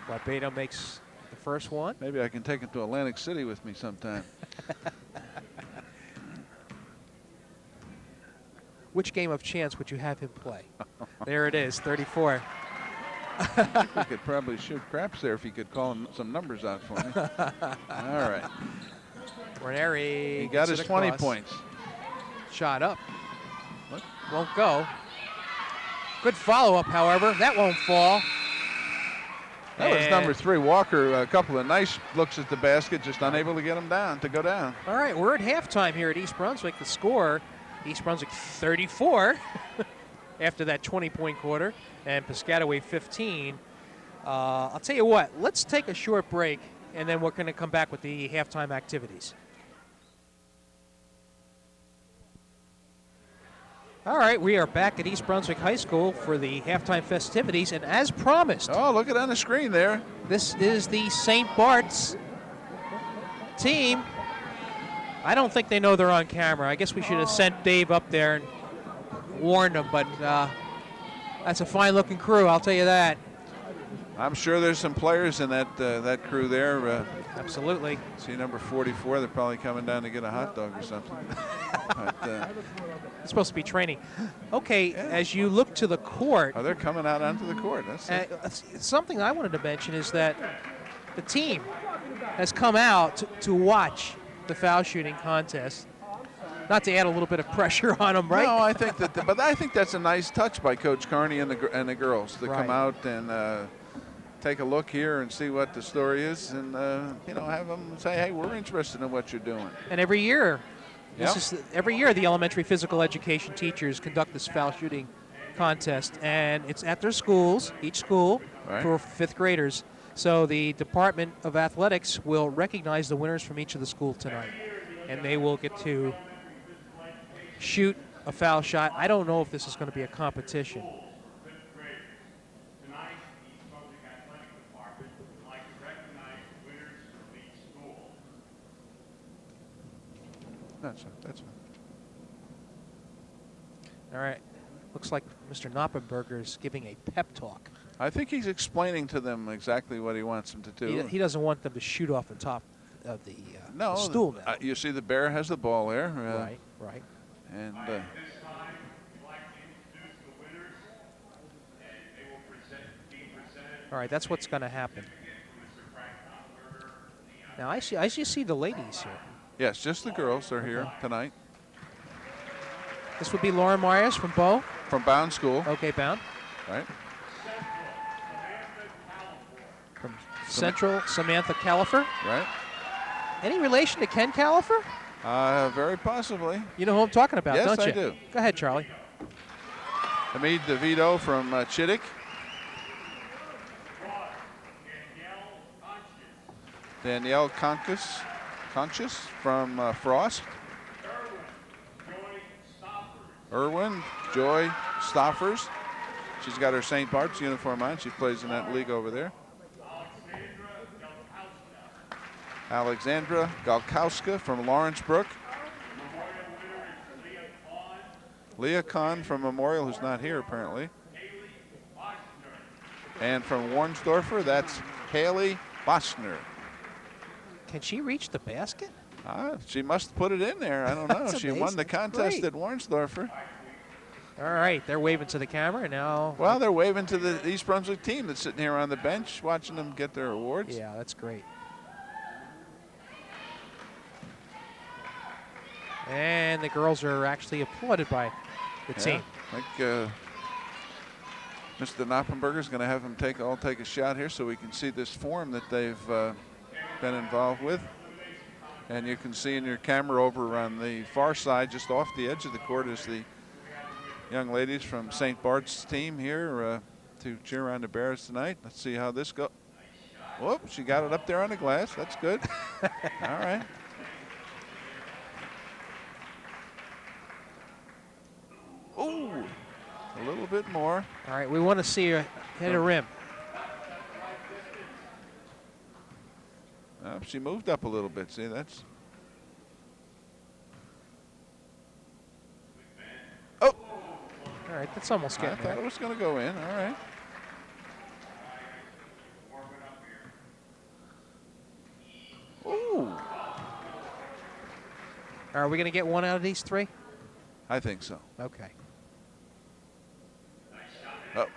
Barbado makes the first one. Maybe I can take it to Atlantic City with me sometime. Which game of chance would you have him play? There it is, 34. We could probably shoot craps there if he could call some numbers out for me. All right. Guarneri He got gets his it 20 across. points. Shot up. What? Won't go. Good follow-up, however. That won't fall. That was And- number 3, Walker. A couple of nice looks at the basket, just unable to get him down, to go down. All right, we're at halftime here at East Brunswick. The score, East Brunswick 34 after that 20-point quarter, and Piscataway 15. I'll tell you what, let's take a short break, and then we're going to come back with the halftime activities. All right, we are back at East Brunswick High School for the halftime festivities, and as promised, Oh, look at it on the screen there. this is the St. Bart's team. I don't think they know they're on camera. I guess we should have sent Dave up there and warned them, but that's a fine-looking crew, I'll tell you that. I'm sure there's some players in that crew there. Absolutely. See number 44, they're probably coming down to get a hot dog or something. But, It's supposed to be training. Okay, as you look to the court, they're coming out onto the court. That's something I wanted to mention is that the team has come out to watch the foul shooting contest. Not to add a little bit of pressure on them, right? No, I think but I think that's a nice touch by Coach Carney and the girls to come out and take a look here and see what the story is, and have them say, hey, we're interested in what you're doing. And every year, Yep. every year the elementary physical education teachers conduct this foul shooting contest, and it's at their schools, each school, Right. for 5th graders. So the Department of Athletics will recognize the winners from each of the schools tonight, and they will get to shoot a foul shot. I don't know if this is going to be a competition. That's fine. All right. Looks like Mr. Knoppenberger is giving a pep talk. I think he's explaining to them exactly what he wants them to do. He doesn't want them to shoot off the top of the No, stool now. You see the bear has the ball there. Right. And All right, that's what's going to happen. Now, I just see the ladies here. yes, just the girls are here tonight This would be Lauren Myers from Bow. from Bound School. Okay, Bound. Right. From Central, Samantha Califer. Right. Any relation to Ken Califer? Very possibly. You know who I'm talking about, Yes, don't you? I do. Go ahead, Charlie. Hamid DeVito from Chittick. Danielle Conscious from Frost. Irwin Joy Stoffers. She's got her St. Bart's uniform on. She plays in that league over there. Alexandra Galkowska from Lawrenceburg. Leah Kahn from Memorial, who's not here apparently. And from Warnsdorfer, that's Haley Bosner. Can she reach the basket? She must put it in there. I don't know. That's She amazing. won the contest Great. at Warnsdorfer. All right, they're waving to the camera now. Well, they're waving to the East Brunswick team that's sitting here on the bench watching them get their awards. Yeah, that's great. And the girls are actually applauded by the team. I think Mr. Knoppenberger is going to have them all take a shot here so we can see this form that they've been involved with. And you can see in your camera over on the far side, just off the edge of the court, is the young ladies from St. Bart's team here to cheer on the Bears tonight. Let's see how this goes. Whoop, she got it up there on the glass. That's good. All right. Ooh, a little bit more. All right, we want to see her hit a rim. She moved up a little bit. See, that's. Oh! All right, that's almost I getting thought it there. was going to go in. All right. Ooh! Are we going to get one out of these three? I think so. Okay. Oh.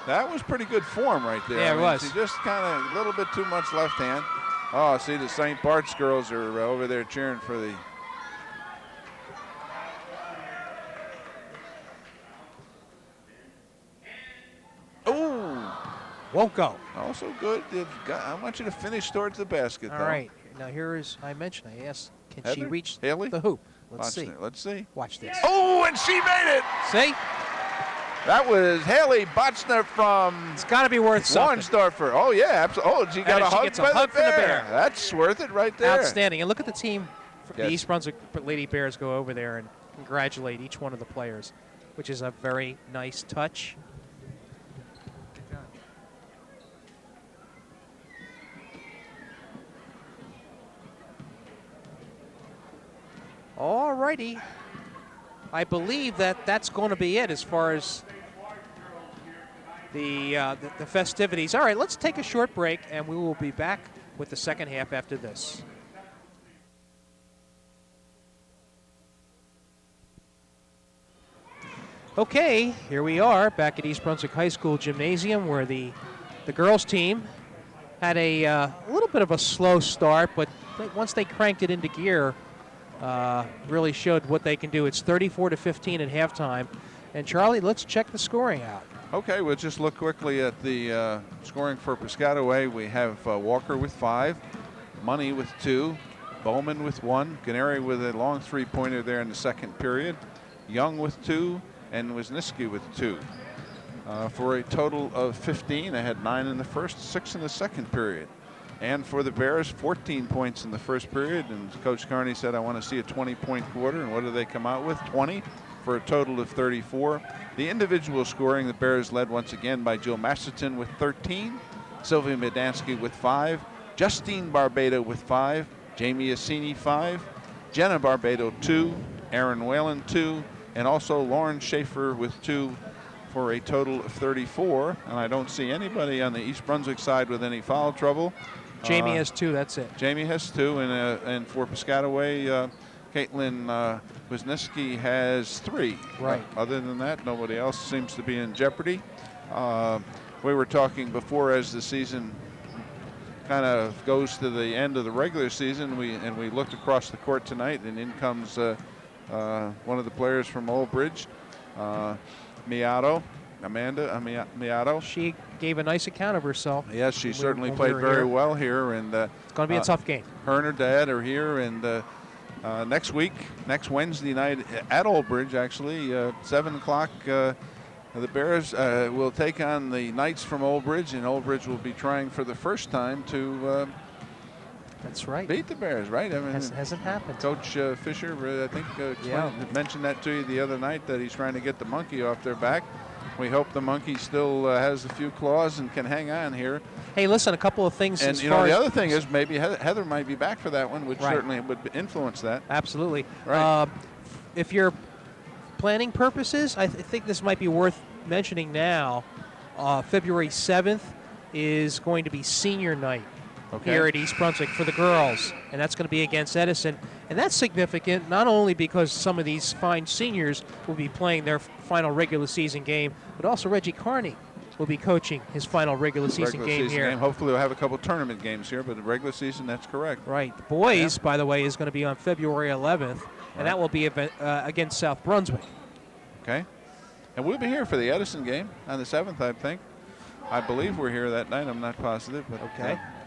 That was pretty good form right there. Yeah, it was. She just kind of a little bit too much left hand. Oh, see, the St. Bart's girls are over there cheering for the. Ooh. Won't go. Also good. I want you to finish towards the basket, All though. right. Now here is, I mentioned, I asked, can she Heather? reach Haley? the hoop? Let's see. Let's see. Watch this. Oh, and she made it. See? That was Haley Botchner from It's got to be worth something. Warnsdorfer. Oh, yeah. Absolutely. Oh, she got And a she hug, gets a by hug the from the bear. bear. That's worth it right there. Outstanding. And look at the team. The Yes. East Brunswick Lady Bears go over there and congratulate each one of the players, which is a very nice touch. All righty. I believe that's going to be it as far as the festivities. All right, let's take a short break, and we will be back with the second half after this. Okay, here we are back at East Brunswick High School Gymnasium, where the girls team had a little bit of a slow start, but once they cranked it into gear, really showed what they can do. It's 34-15 at halftime. And Charlie, let's check the scoring out. Okay, we'll just look quickly at the scoring for Piscataway. We have Walker with 5, Money with 2, Bowman with 1, Ganeri with a long three-pointer there in the second period, Young with 2, and Wisniewski with 2. for a total of 15. They had 9 in the first, 6 in the second period. And for the Bears, 14 points in the first period. And Coach Carney said, I want to see a 20-point quarter. And what do they come out with? 20 for a total of 34. The individual scoring, the Bears led once again by Jill Masterton with 13, Sylvia Medansky with 5, Justine Barbado with 5, Jamie Assini 5, Jenna Barbado 2, Erin Whalen 2, and also Lauren Schaefer with 2 for a total of 34. And I don't see anybody on the East Brunswick side with any foul trouble. Jamie has 2, that's it. Jamie has 2, and for Piscataway, Caitlin Wisniewski has 3. Right. Other than that, nobody else seems to be in jeopardy. We were talking before, as the season kind of goes to the end of the regular season, we looked across the court tonight, and in comes one of the players from Old Bridge, Amanda Miato. She gave a nice account of herself. Yes, she certainly played very well here, and it's going to be a tough game. Her and her dad are here, and next Wednesday night at Old Bridge, actually, 7 o'clock, the Bears will take on the Knights from Old Bridge, and Old Bridge will be trying for the first time to that's right. beat the Bears, right? I mean, hasn't happened. Coach Fisher, I think, mentioned that to you the other night, that he's trying to get the monkey off their back. We hope the monkey still has a few claws and can hang on here. Hey, listen, a couple of things. And the other thing is maybe Heather might be back for that one, which certainly would influence that. Absolutely. Right. If you're planning purposes, I think this might be worth mentioning now. February 7th is going to be senior night here at East Brunswick for the girls, and that's going to be against Edison. And that's significant not only because some of these fine seniors will be playing their final regular season game, but also Reggie Carney will be coaching his final regular season game here. Hopefully we'll have a couple tournament games here, but the regular season, that's correct. Right. The boys, by the way, is going to be on February 11th, and that will be against South Brunswick. Okay. And we'll be here for the Edison game on the 7th, I think. I believe we're here that night. I'm not positive, but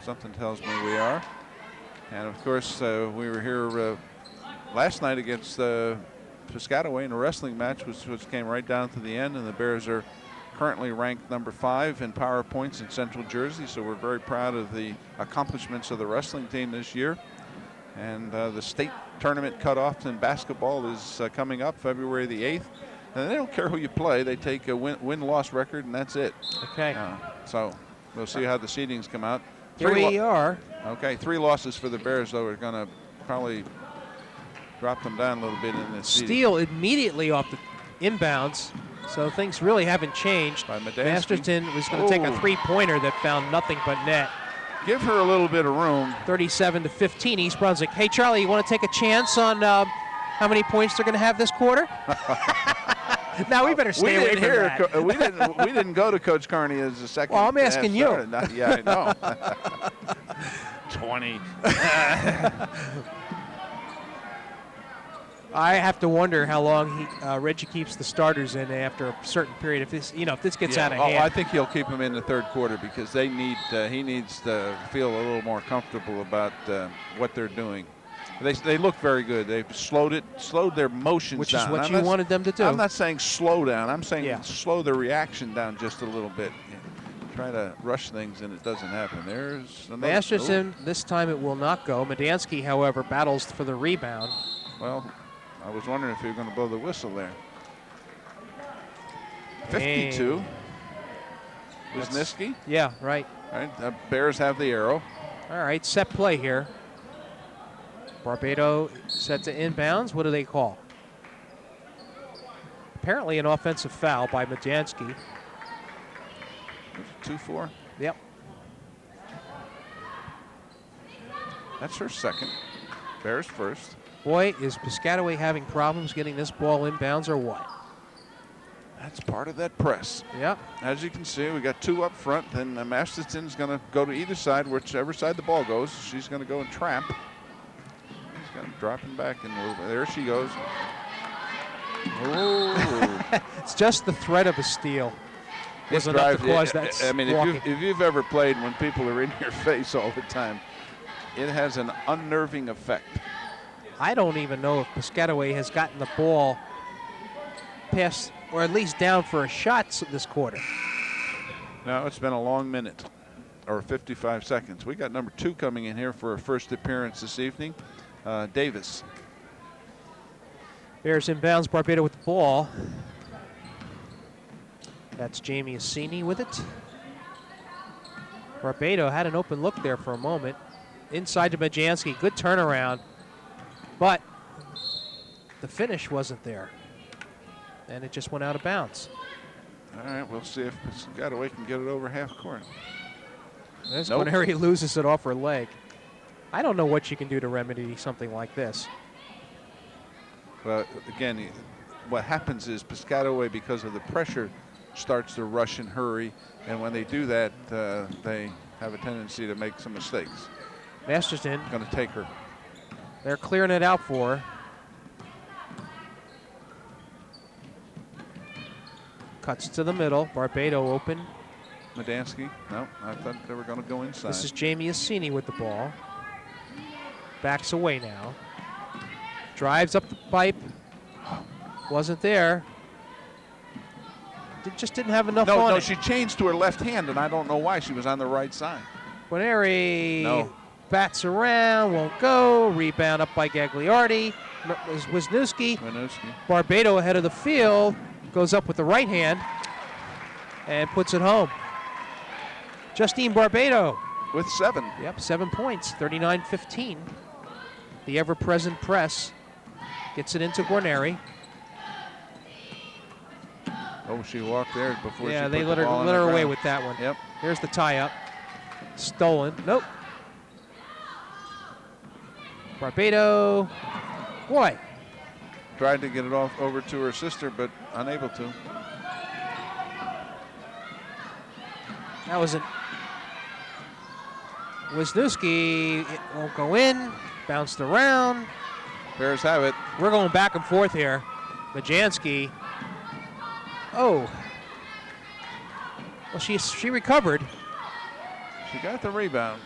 something tells me we are. And, of course, we were here last night against Piscataway in a wrestling match, which came right down to the end, and the Bears are currently ranked number 5 in power points in Central Jersey, so we're very proud of the accomplishments of the wrestling team this year. And the state tournament cutoff in basketball is coming up February the 8th. And they don't care who you play. They take a win-loss record, and that's it. Okay. So we'll see how the seedings come out. Here we are. Okay, 3 losses for the Bears, though, are going to probably drop them down a little bit in this seeding. Steal immediately off the inbounds, so things really haven't changed. By Medansky. Masterton was going to take a three-pointer that found nothing but net. Give her a little bit of room. 37-15, East Brunswick. Hey, Charlie, you want to take a chance on how many points they're going to have this quarter? Now we better stay away from that. We didn't go to Coach Carney as a second. Well, I'm asking you. Yeah, I know. 20. I have to wonder how long Reggie keeps the starters in after a certain period. If this gets out of hand. I think he'll keep him in the third quarter because he needs to feel a little more comfortable about what they're doing. They look very good. They've slowed their motions Which down. Which is what you wanted them to do. I'm not saying slow down. I'm saying slow their reaction down just a little bit. Try to rush things and it doesn't happen. There's Masterson. This time it will not go. Medansky, however, battles for the rebound. Well, I was wondering if you were going to blow the whistle there. 52. Wisniewski. Yeah, right. All right. Bears have the arrow. All right, set play here. Barbado set to inbounds. What do they call? Apparently an offensive foul by Medansky. 2-4. Yep. That's her second. Bears first. Boy, is Piscataway having problems getting this ball inbounds or what? That's part of that press. Yep. As you can see, we got 2 up front. Then Masterson's going to go to either side, whichever side the ball goes. She's going to go and trap. She's going to drop him back in a little bit. There she goes. Oh. It's just the threat of a steal. If you've ever played when people are in your face all the time, it has an unnerving effect. I don't even know if Piscataway has gotten the ball past or at least down for a shot this quarter. No, it's been a long minute, or 55 seconds. We got number 2 coming in here for her first appearance this evening, Davis. Bears inbounds, Barbados with the ball. That's Jamie Assini with it. Barbados had an open look there for a moment. Inside to Bajanski, good turnaround, but the finish wasn't there, and it just went out of bounds. All right, we'll see if Piscataway can get it over half court. As Nope. Guarneri loses it off her leg. I don't know what you can do to remedy something like this. Well, again, what happens is Piscataway, because of the pressure, starts to rush and hurry, and when they do that, they have a tendency to make some mistakes. Masterson, Going to take her. they're clearing it out for her. Cuts to the middle. Barbados open. Medansky, no, I thought they were going to go inside. This is Jamie Assini with the ball. Backs away now. Drives up the pipe. Wasn't there. Just didn't have enough on no, it. she changed to her left hand, and I don't know why. She was on the right side. Guarneri No. bats around, won't go. Rebound up by Gagliardi. Wisniewski. Barbados ahead of the field. Goes up with the right hand and puts it home. Justine Barbados. With 7. Yep, 7 points, 39-15. The ever-present press gets it into Guarneri. Oh, she walked there before Yeah, she they put let the her ball on let the her away ground. with that one. Yep. Here's the tie-up. Stolen. Nope. Barbados. Boy. Tried to get it off over to her sister, but unable to. That was it. Wisniewski, it won't go in. Bounced around. Bears have it. We're going back and forth here. Bajanski. Oh. Well, she recovered. She got the rebound.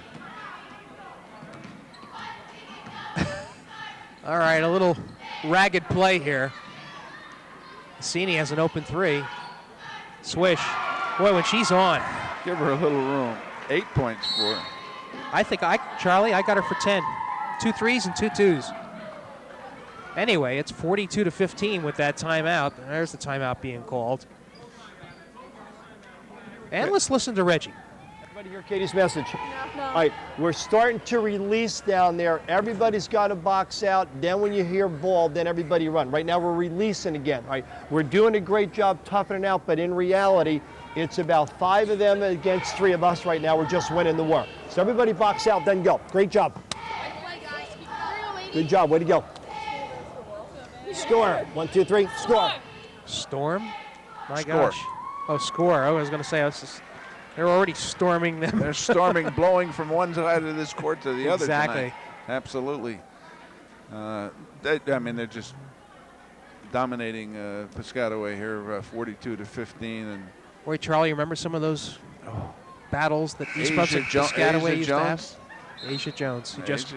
All right, a little ragged play here. Assini has an open 3. Swish. Boy, when she's on. Give her a little room. 8 points for her. Charlie, I got her for 10. 2 threes and 2 twos. Anyway, it's 42-15 with that timeout. There's the timeout being called. And let's listen to Reggie. Everybody hear Katie's message? No. All right, we're starting to release down there. Everybody's got to box out. Then when you hear ball, then everybody run. Right now we're releasing again. All right, we're doing a great job toughening out, but in reality, it's about 5 of them against 3 of us right now. We're just winning the war. So everybody box out, then go. Great job. Good job. Way to go. Score. 1, 2, 3. Score. Storm? My Score. gosh. Oh, score. I was going to say, they're already storming them. They're storming, blowing from one side of this court to the other Exactly. tonight. Absolutely. They're just dominating Piscataway here, 42-15. And Boy, Charlie, remember some of those battles that East Brunswick Piscataway used to have? Asia Jones, who just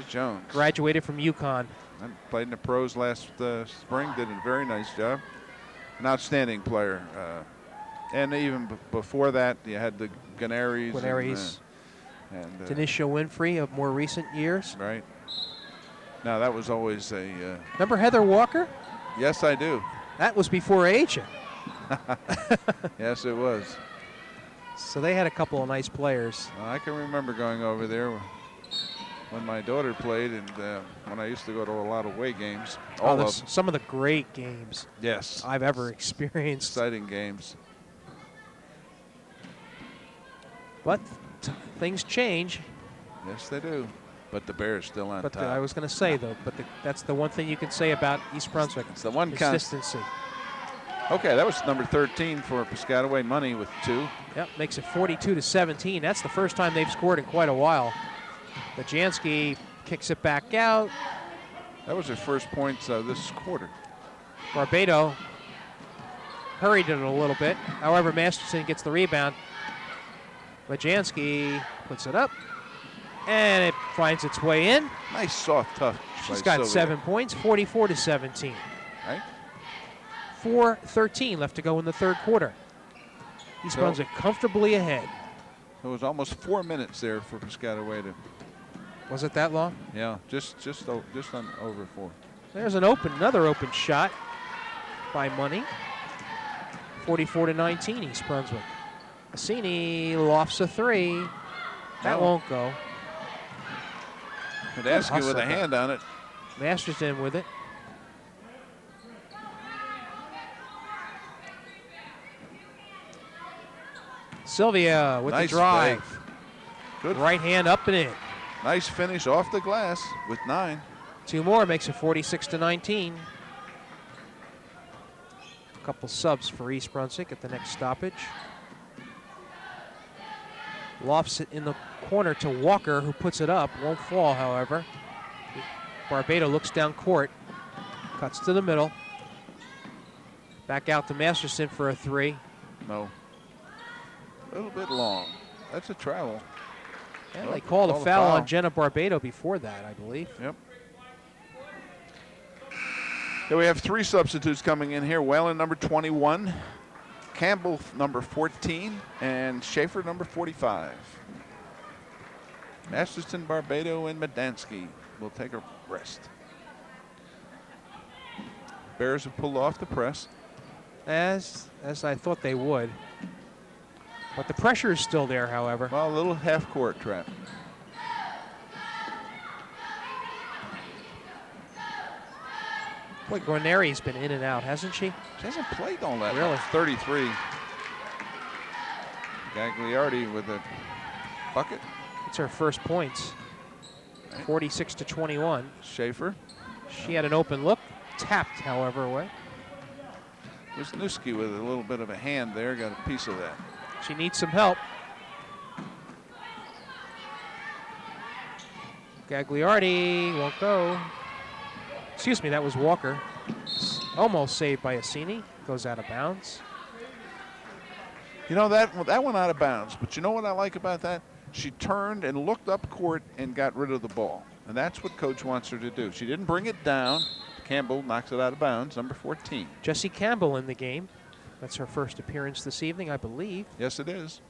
graduated from UConn. And played in the pros last spring, did a very nice job. An outstanding player. And even before that, you had the Guarneris. And Denisha Winfrey of more recent years. Right. Now, that was always a... Remember Heather Walker? Yes, I do. That was before Asia. Yes, it was. So they had a couple of nice players. I can remember going over there when my daughter played, and when I used to go to a lot of away games. Some of the great games I've ever experienced. Exciting games. But things change. Yes, they do. But the Bears still on top. I was going to say, though, that's the one thing you can say about East Brunswick. It's the one consistency. Okay, that was number 13 for Piscataway, Money with 2. Yep, makes it 42-17. That's the first time they've scored in quite a while. Bajanski kicks it back out. That was their first points this quarter. Barbados hurried it a little bit. However, Masterson gets the rebound. Bajanski puts it up, and it finds its way in. Nice soft, tough. She's got 7 points, 44-17. Right. 4:13 left to go in the third quarter. East Brunswick comfortably ahead. It was almost 4 minutes there for Piscataway to. Was it that long? Yeah, just on over 4. There's another open shot by Money. 44-19 East Brunswick. Assini lofts a 3. That won't go. Medansky with a hand on it. Masterson with it. Sylvia with Nice the drive. play. Good. Right hand up and in. Nice finish off the glass with 9. 2 more makes it 46-19. A couple subs for East Brunswick at the next stoppage. Lofts it in the corner to Walker, who puts it up. Won't fall, however. Barbado looks down court. Cuts to the middle. Back out to Masterson for a 3. No. A little bit long. That's a travel. And they called a foul on Jenna Barbado before that, I believe. Yep. Okay, we have 3 substitutes coming in here. Whalen, number 21. Campbell, number 14. And Schaefer, number 45. Masterson, Barbado, and Medansky will take a rest. Bears have pulled off the press. As I thought they would. But the pressure is still there, however. Well, a little half-court trap. Boy, Guarneri's been in and out, hasn't she? She hasn't played all that Really? much. 33. Gagliardi with a bucket. It's her first points. 46-21. Schaefer. She had an open look. Tapped, however, away. Wisniewski with a little bit of a hand there. Got a piece of that. She needs some help. Gagliardi won't go. Excuse me, that was Walker. Almost saved by Assini. Goes out of bounds. You know, that went out of bounds. But you know what I like about that? She turned and looked up court and got rid of the ball. And that's what Coach wants her to do. She didn't bring it down. Campbell knocks it out of bounds, number 14. Jessie Campbell in the game. That's her first appearance this evening, I believe. Yes, it is.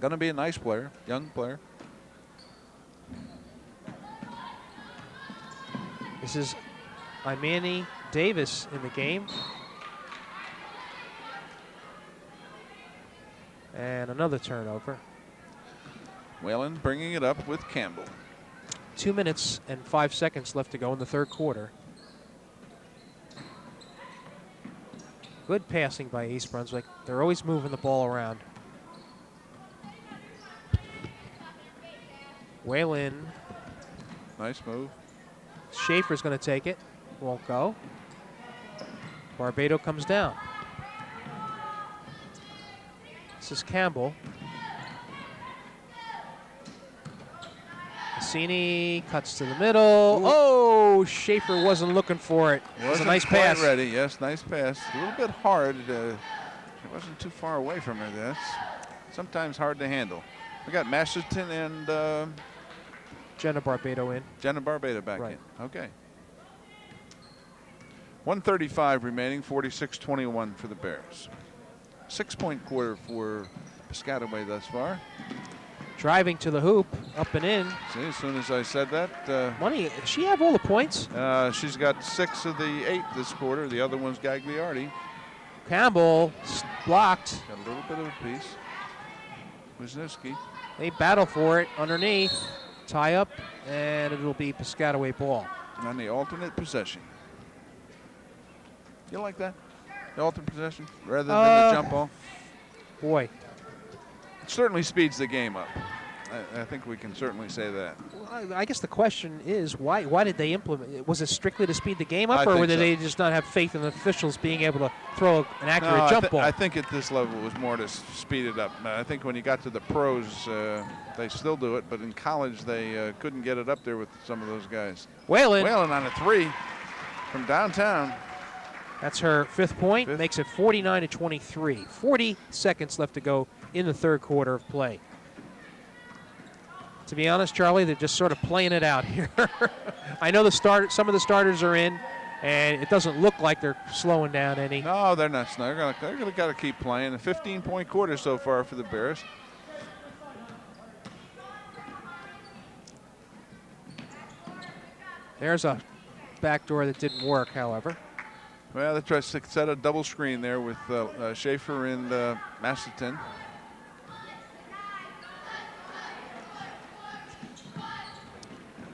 Going to be a nice player, young player. This is Imani Davis in the game. And another turnover. Whalen bringing it up with Campbell. 2 minutes and 5 seconds left to go in the third quarter. Good passing by East Brunswick. They're always moving the ball around. Whalen. Nice move. Schaefer's going to take it. Won't go. Barbado comes down. This is Campbell. Assini cuts to the middle. Ooh. Oh, Schaefer wasn't looking for it. It was a nice pass. Ready, yes, nice pass. A little bit hard. It wasn't too far away from her. That's sometimes hard to handle. We got Masterton and Jenna Barbado in. Jenna Barbado back Right. in. Okay. 1:35 remaining, 46-21 for the Bears. 6-point quarter for Piscataway thus far. Driving to the hoop, up and in. See, as soon as I said that. Money, does she have all the points? She's got 6 of the 8 this quarter. The other one's Gagliardi. Campbell blocked. Got a little bit of a piece. Wisniewski. They battle for it underneath. Tie up, and it'll be Piscataway ball. On the alternate possession. You like that? The alternate possession rather than the jump ball? Boy. It certainly speeds the game up. I think we can certainly say that. Well, I guess the question is, why did they implement it? Was it strictly to speed the game up, I or think did so. they just not have faith in the officials being able to throw an accurate jump ball? I think at this level it was more to speed it up. I think when you got to the pros, they still do it, but in college they couldn't get it up there with some of those guys. Whalen on a 3 from downtown. That's her 5th point. Makes it 49-23. 40 seconds left to go in the third quarter of play. To be honest, Charlie, they're just sort of playing it out here. I know some of the starters are in, And it doesn't look like they're slowing down any. No, they're not. They're gonna got to keep playing. A 15-point quarter so far for the Bears. There's a backdoor that didn't work, however. Well, they tried to set a double screen there with Schaefer and Masterton.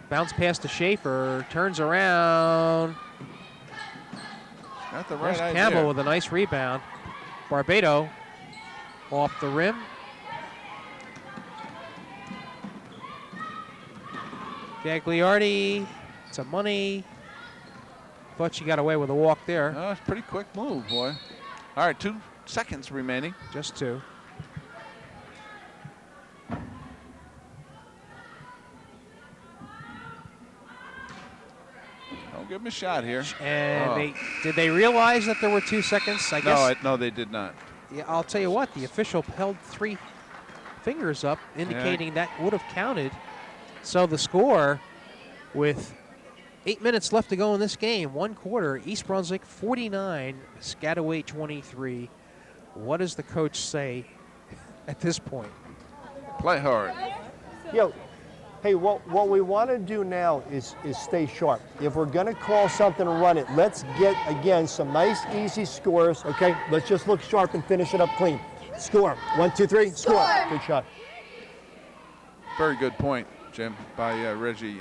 Bounce pass to Schaefer, turns around. Not the right There's idea. Campbell with a nice rebound. Barbado off the rim. Gagliardi, some money. Thought she got away with a walk there. Oh, it's a pretty quick move, boy. All right, 2 seconds remaining. Just 2. Don't give him a shot here. And did they realize that there were 2 seconds? I guess. No, they did not. Yeah, I'll tell you what, the official held 3 fingers up, indicating that would have counted. So the score, with 8 minutes left to go in this game, 1 quarter, East Brunswick 49, Piscataway 23. What does the coach say at this point? Play hard. Yo, hey, what we want to do now is stay sharp. If we're going to call something and run it, let's get, again, some nice, easy scores, okay? Let's just look sharp and finish it up clean. Score. 1, 2, 3, score. Good shot. Very good point, Jim, by Reggie.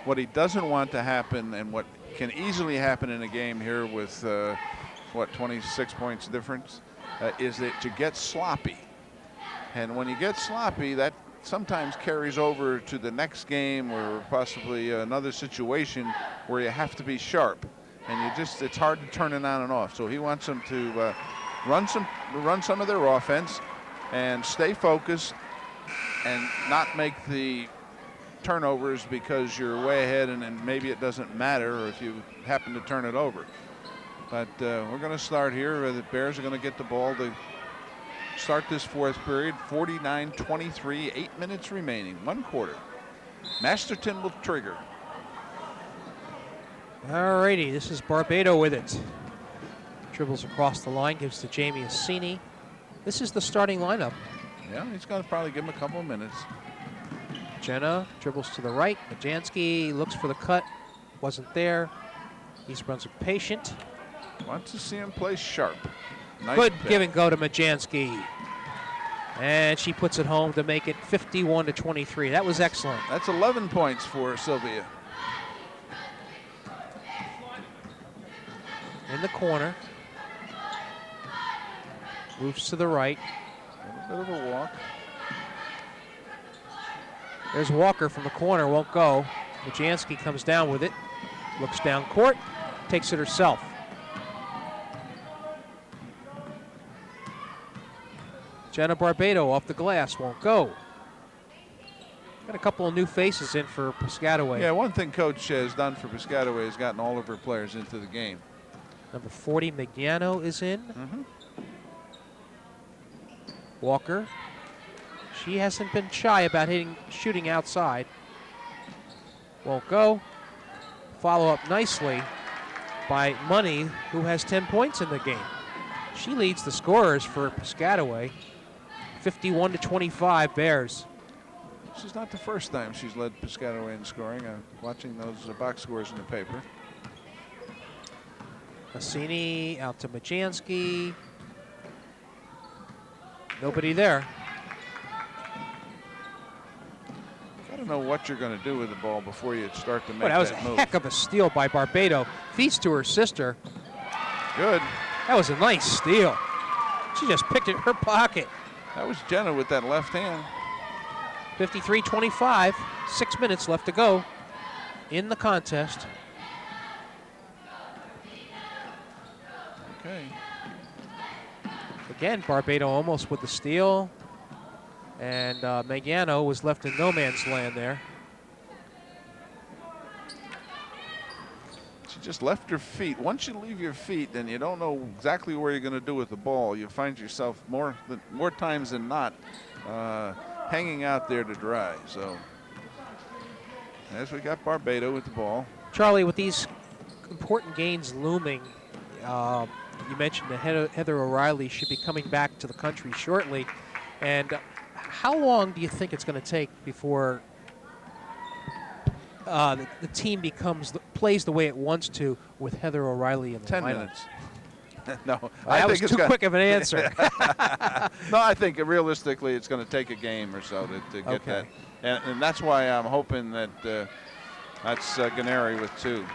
What he doesn't want to happen, and what can easily happen in a game here with, 26 points difference, is that you get sloppy. And when you get sloppy, that sometimes carries over to the next game or possibly another situation where you have to be sharp. And it's hard to turn it on and off. So he wants them to run some of their offense and stay focused and not make the turnovers because you're way ahead and then maybe it doesn't matter or if you happen to turn it over. But we're going to start here. The Bears are going to get the ball to start this 4th period. 49-23, 8 minutes remaining, 1 quarter. Masterton will trigger. All righty, this is Barbado with it. Dribbles across the line, gives to Jamie Assini. This is the starting lineup. Yeah, he's going to probably give him a couple of minutes. Jenna dribbles to the right. Majanski looks for the cut. Wasn't there. East Brunswick patient. Wants to see him play sharp. Nice Good pick. give and go to Majanski. And she puts it home to make it 51-23. That was excellent. That's 11 points for Sylvia. In the corner. Moves to the right. A little bit of a walk. There's Walker from the corner, won't go. Majanski comes down with it. Looks down court, takes it herself. Jenna Barbado off the glass, won't go. Got a couple of new faces in for Piscataway. Yeah, one thing Coach has done for Piscataway has gotten all of her players into the game. Number 40, Mignano is in. Mm-hmm. Walker. She hasn't been shy about shooting outside. Won't go. Follow up nicely by Money, who has 10 points in the game. She leads the scorers for Piscataway. 51-25 Bears. This is not the first time she's led Piscataway in scoring. I'm watching those box scores in the paper. Assini out to Majanski. Nobody there. I don't know what you're going to do with the ball before you start to make That was a move. heck of a steal by Barbado. Feeds to her sister. Good. That was a nice steal. She just picked it in her pocket. That was Jenna with that left hand. 53-25, 6 minutes left to go in the contest. Okay. Again, Barbado almost with the steal. And Megiano was left in no man's land there. She just left her feet. Once you leave your feet, then you don't know exactly where you're going to do with the ball. You find yourself more times than not hanging out there to dry. So as we got Barbado with the ball. Charlie, with these important gains looming. You mentioned that Heather O'Reilly should be coming back to the country shortly. And how long do you think it's going to take before the team plays the way it wants to with Heather O'Reilly in the 10 lineup? minutes. No, That was too quick of an answer. No, I think realistically it's going to take a game or so to get Okay. that. And that's why I'm hoping that that's Gennari with 2.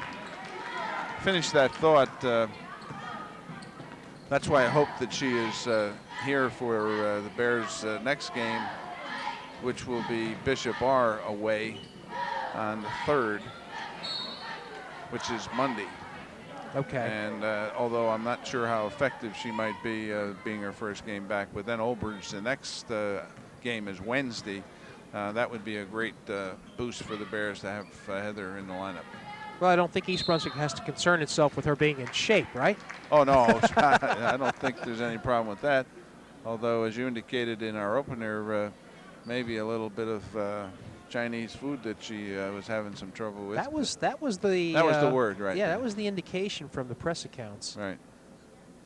Finish that thought. That's why I hope that she is here for the Bears' next game, which will be Bishop R away on the 3rd, which is Monday. Okay. And although I'm not sure how effective she might be being her first game back, but then Olbridge, the next game is Wednesday. That would be a great boost for the Bears to have Heather in the lineup. Well, I don't think East Brunswick has to concern itself with her being in shape, right? Oh, no. I don't think there's any problem with that. Although, as you indicated in our opener, maybe a little bit of Chinese food that she was having some trouble with. That was the word, right? Yeah, that was the indication from the press accounts. Right.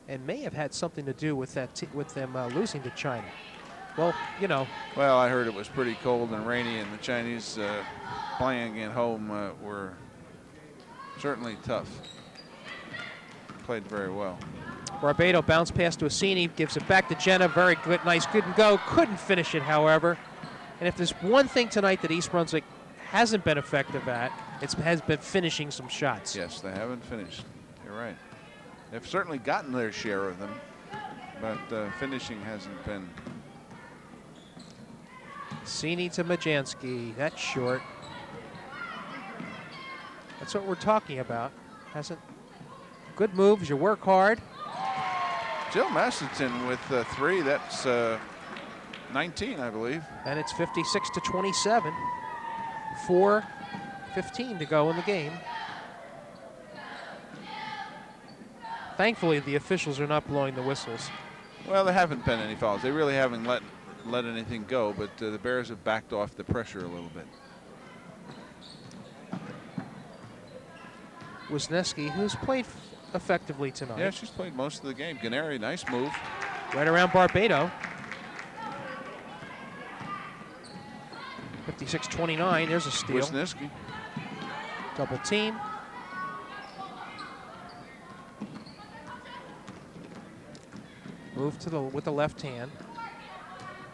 And may have had something to do with that with them losing to China. Well, you know. Well, I heard it was pretty cold and rainy, and the Chinese playing at home were certainly tough. Played very well. Barbado bounce pass to Assini, gives it back to Jenna. Very good, nice, good and go. Couldn't finish it, however. And if there's one thing tonight that East Brunswick hasn't been effective at, it has been finishing some shots. Yes, they haven't finished. You're right. They've certainly gotten their share of them, but finishing hasn't been. Assini to Majansky. That's short. That's what we're talking about. Hasn't. Good moves. You work hard. Jill Masterton with 3. That's 19, I believe. And it's 56-27. 4:15 to go in the game. Thankfully, the officials are not blowing the whistles. Well, there haven't been any fouls. They really haven't let anything go, but the Bears have backed off the pressure a little bit. Wisniewski, who's played effectively tonight. Yeah, she's played most of the game. Gennari, nice move. Right around Barbado. 56-29, there's a steal. Wisniewski. Double team. Move to with the left hand.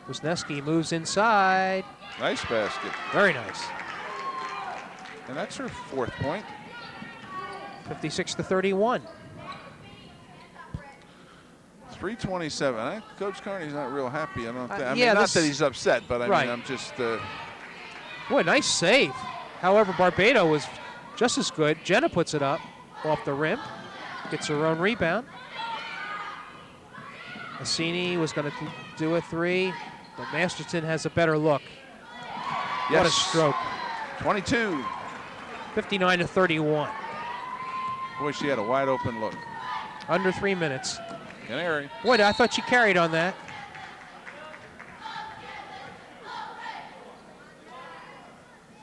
Wisniewski moves inside. Nice basket. Very nice. And that's her 4th point. 56-31. 3:27. Coach Carney's not real happy. I don't think. I mean, yeah, not that he's upset, but I right. mean, I'm just. Boy, nice save. However, Barbado was just as good. Jenna puts it up off the rim. Gets her own rebound. Assini was going to do a 3, but Masterton has a better look. Yes. What a stroke. 22. 59-31. Boy, she had a wide open look. Under 3 minutes. Gennari. Boy, I thought she carried on that.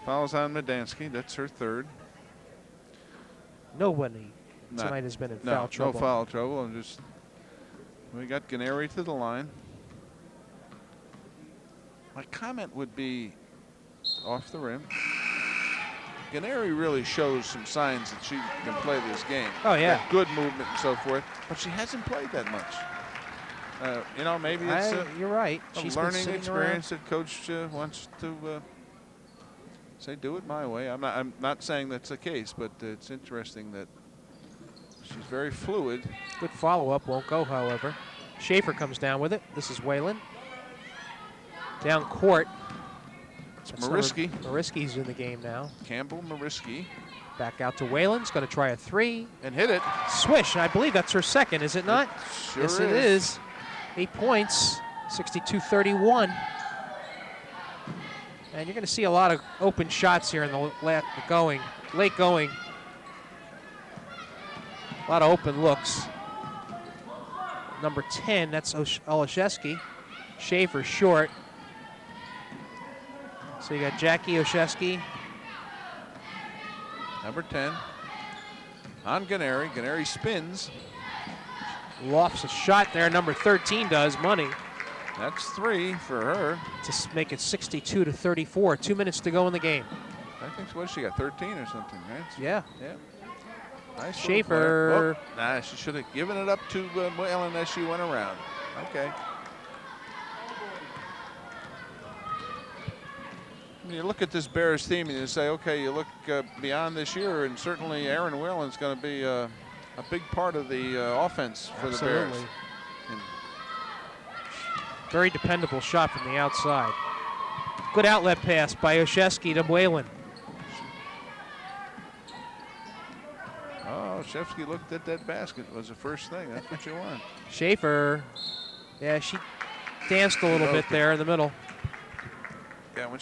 Fouls on Medansky. That's her 3rd. Nobody tonight has been in foul trouble. No foul trouble. We got Gennari to the line. My comment would be off the rim. Gennari really shows some signs that she can play this game. Oh, yeah. Got good movement and so forth, but she hasn't played that much. You know, maybe it's you're right. a She's learning been experience that Coach wants to say, do it my way. I'm not saying that's the case, but it's interesting that she's very fluid. Good follow-up, won't go, however. Schaefer comes down with it. This is Whalen. Down court. Mariski. Mariski's in the game now. Campbell Mariski. Back out to Whalen's going to try a 3. And hit it. Swish. I believe that's her 2nd, is it not? Sure yes, it is. 8 points. 62-31. And you're going to see a lot of open shots here in the late going. A lot of open looks. Number 10, that's Olszewski. Schaefer short. So you got Jackie Olszewski. Number 10. on Ganeri. Ganeri spins. Lofts a shot there. Number 13 does. Money That's 3 for her. to make it 62-34. 2 minutes to go in the game. I think, what, she got 13 or something, right? Yeah. Yeah. Nice little Schaefer. play. Oh, nah, she should have given it up to Whalen as she went around. Okay. When you look at this Bears team and you say, okay, you look beyond this year, and certainly Aaron Whalen's going to be a big part of the offense for the Bears. Absolutely. And Very dependable shot from the outside. Good outlet pass by Olszewski to Whalen. oh, Shevsky looked at that basket was the first thing. That's what you want. Schaefer, yeah, she danced a little bit there in the middle. Yeah, when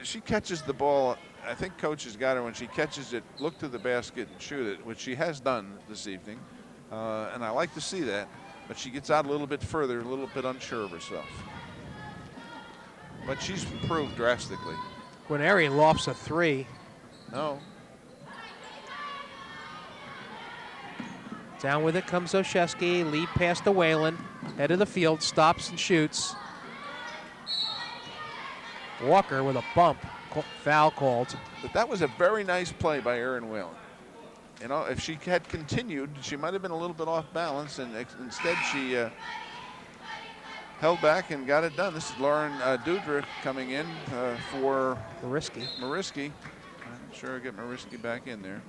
she catches the ball, I think Coach has got her. When she catches it, look to the basket and shoot it, which she has done this evening. And I like to see that. But she gets out a little bit further, a little bit unsure of herself. But she's improved drastically. Guarneri lofts a 3. No. Down with it comes Olszewski. Lead pass to Whalen. Head of the field, stops and shoots. Walker with a bump. Foul called. But that was a very nice play by Erin Whalen. You know, if she had continued, she might have been a little bit off balance, and instead she held back and got it done. This is Lauren Dudra coming in for Mariski. I'm sure I'll get Mariski back in there.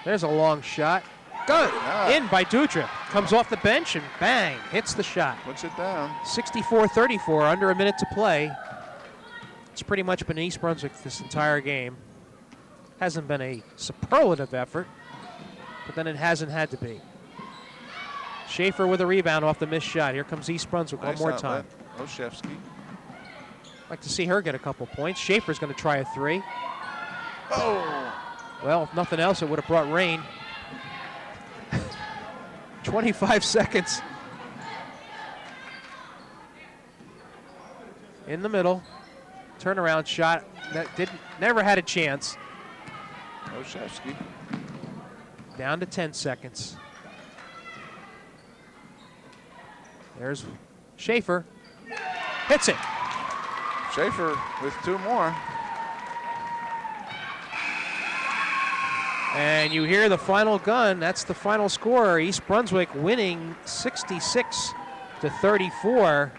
There's a long shot. Good. Ah. In by Dudra. Comes off the bench and bang, hits the shot. Puts it down. 64-34, under a minute to play. It's pretty much been East Brunswick this entire game. Hasn't been a superlative effort, but then it hasn't had to be. Schaefer with a rebound off the missed shot. Here comes East Brunswick Nice one more outlet. time. Olszewski. Like to see her get a couple points. Schaefer's going to try a 3. Oh! Well, if nothing else, it would have brought rain. 25 seconds. In the middle. Turnaround shot that never had a chance. Olszewski. Down to 10 seconds. There's Schaefer. Hits it. Schaefer with 2 more. And you hear the final gun. That's the final score. East Brunswick winning 66-34.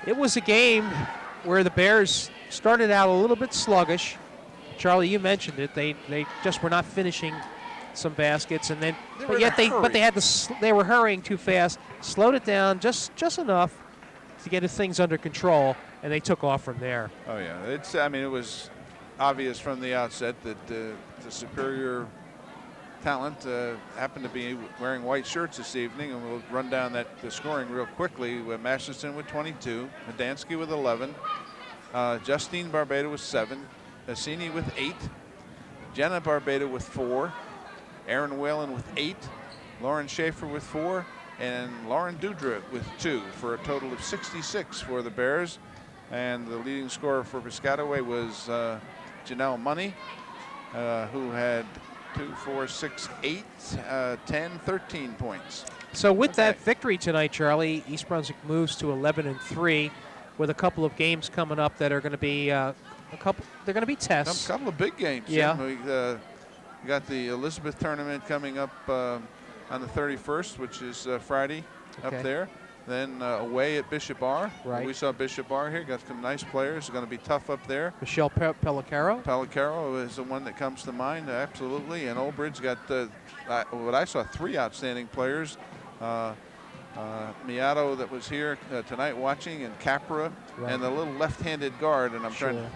It was a game where the Bears started out a little bit sluggish. Charlie, you mentioned it. They just were not finishing some baskets, and then they were hurrying too fast. Slowed it down just enough to get things under control, and they took off from there. Oh yeah, it was obvious from the outset that the superior talent happened to be wearing white shirts this evening, and we'll run down the scoring real quickly. Masterson with 22, Medansky with 11, Justine Barbeda with 7, Bassini with 8, Jenna Barbeda with 4, Aaron Whalen with 8, Lauren Schaefer with 4, and Lauren Dudra with 2, for a total of 66 for the Bears. And the leading scorer for Piscataway was Janelle Money, who had 2, 4, 6, 8, 10, 13 points. So with that victory tonight, Charlie, East Brunswick moves to 11-3 with a couple of games coming up that are going to be they're going to be tests. A couple of big games. Yeah. We got the Elizabeth tournament coming up on the 31st, which is Friday up there. Then away at Bishop Bar. Right. We saw Bishop Bar here. Got some nice players. It's going to be tough up there. Michelle Pellicaro. Pellicaro is the one that comes to mind, absolutely. And Old Bridge got what I saw, 3 outstanding players. Miato that was here tonight watching, and Capra, and the little left-handed guard. And I'm trying to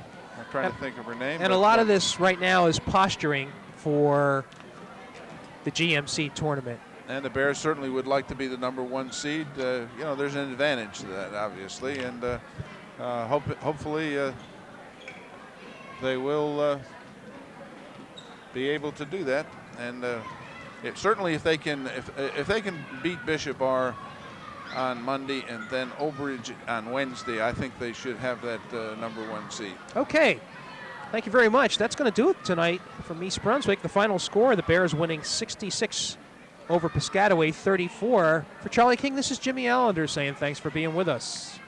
think of her name. And a lot of this right now is posturing for the GMC tournament. And the Bears certainly would like to be the #1 seed. There's an advantage to that, obviously, and hopefully they will be able to do that. And certainly, if they can beat Bishop Bar on Monday and then Old Bridge on Wednesday, I think they should have that #1 seed. Okay, Thank you very much. That's going to do it tonight from East Brunswick. The final score, the Bears winning 66 over Piscataway 34. For Charlie King, this is Jimmy Allinder saying thanks for being with us.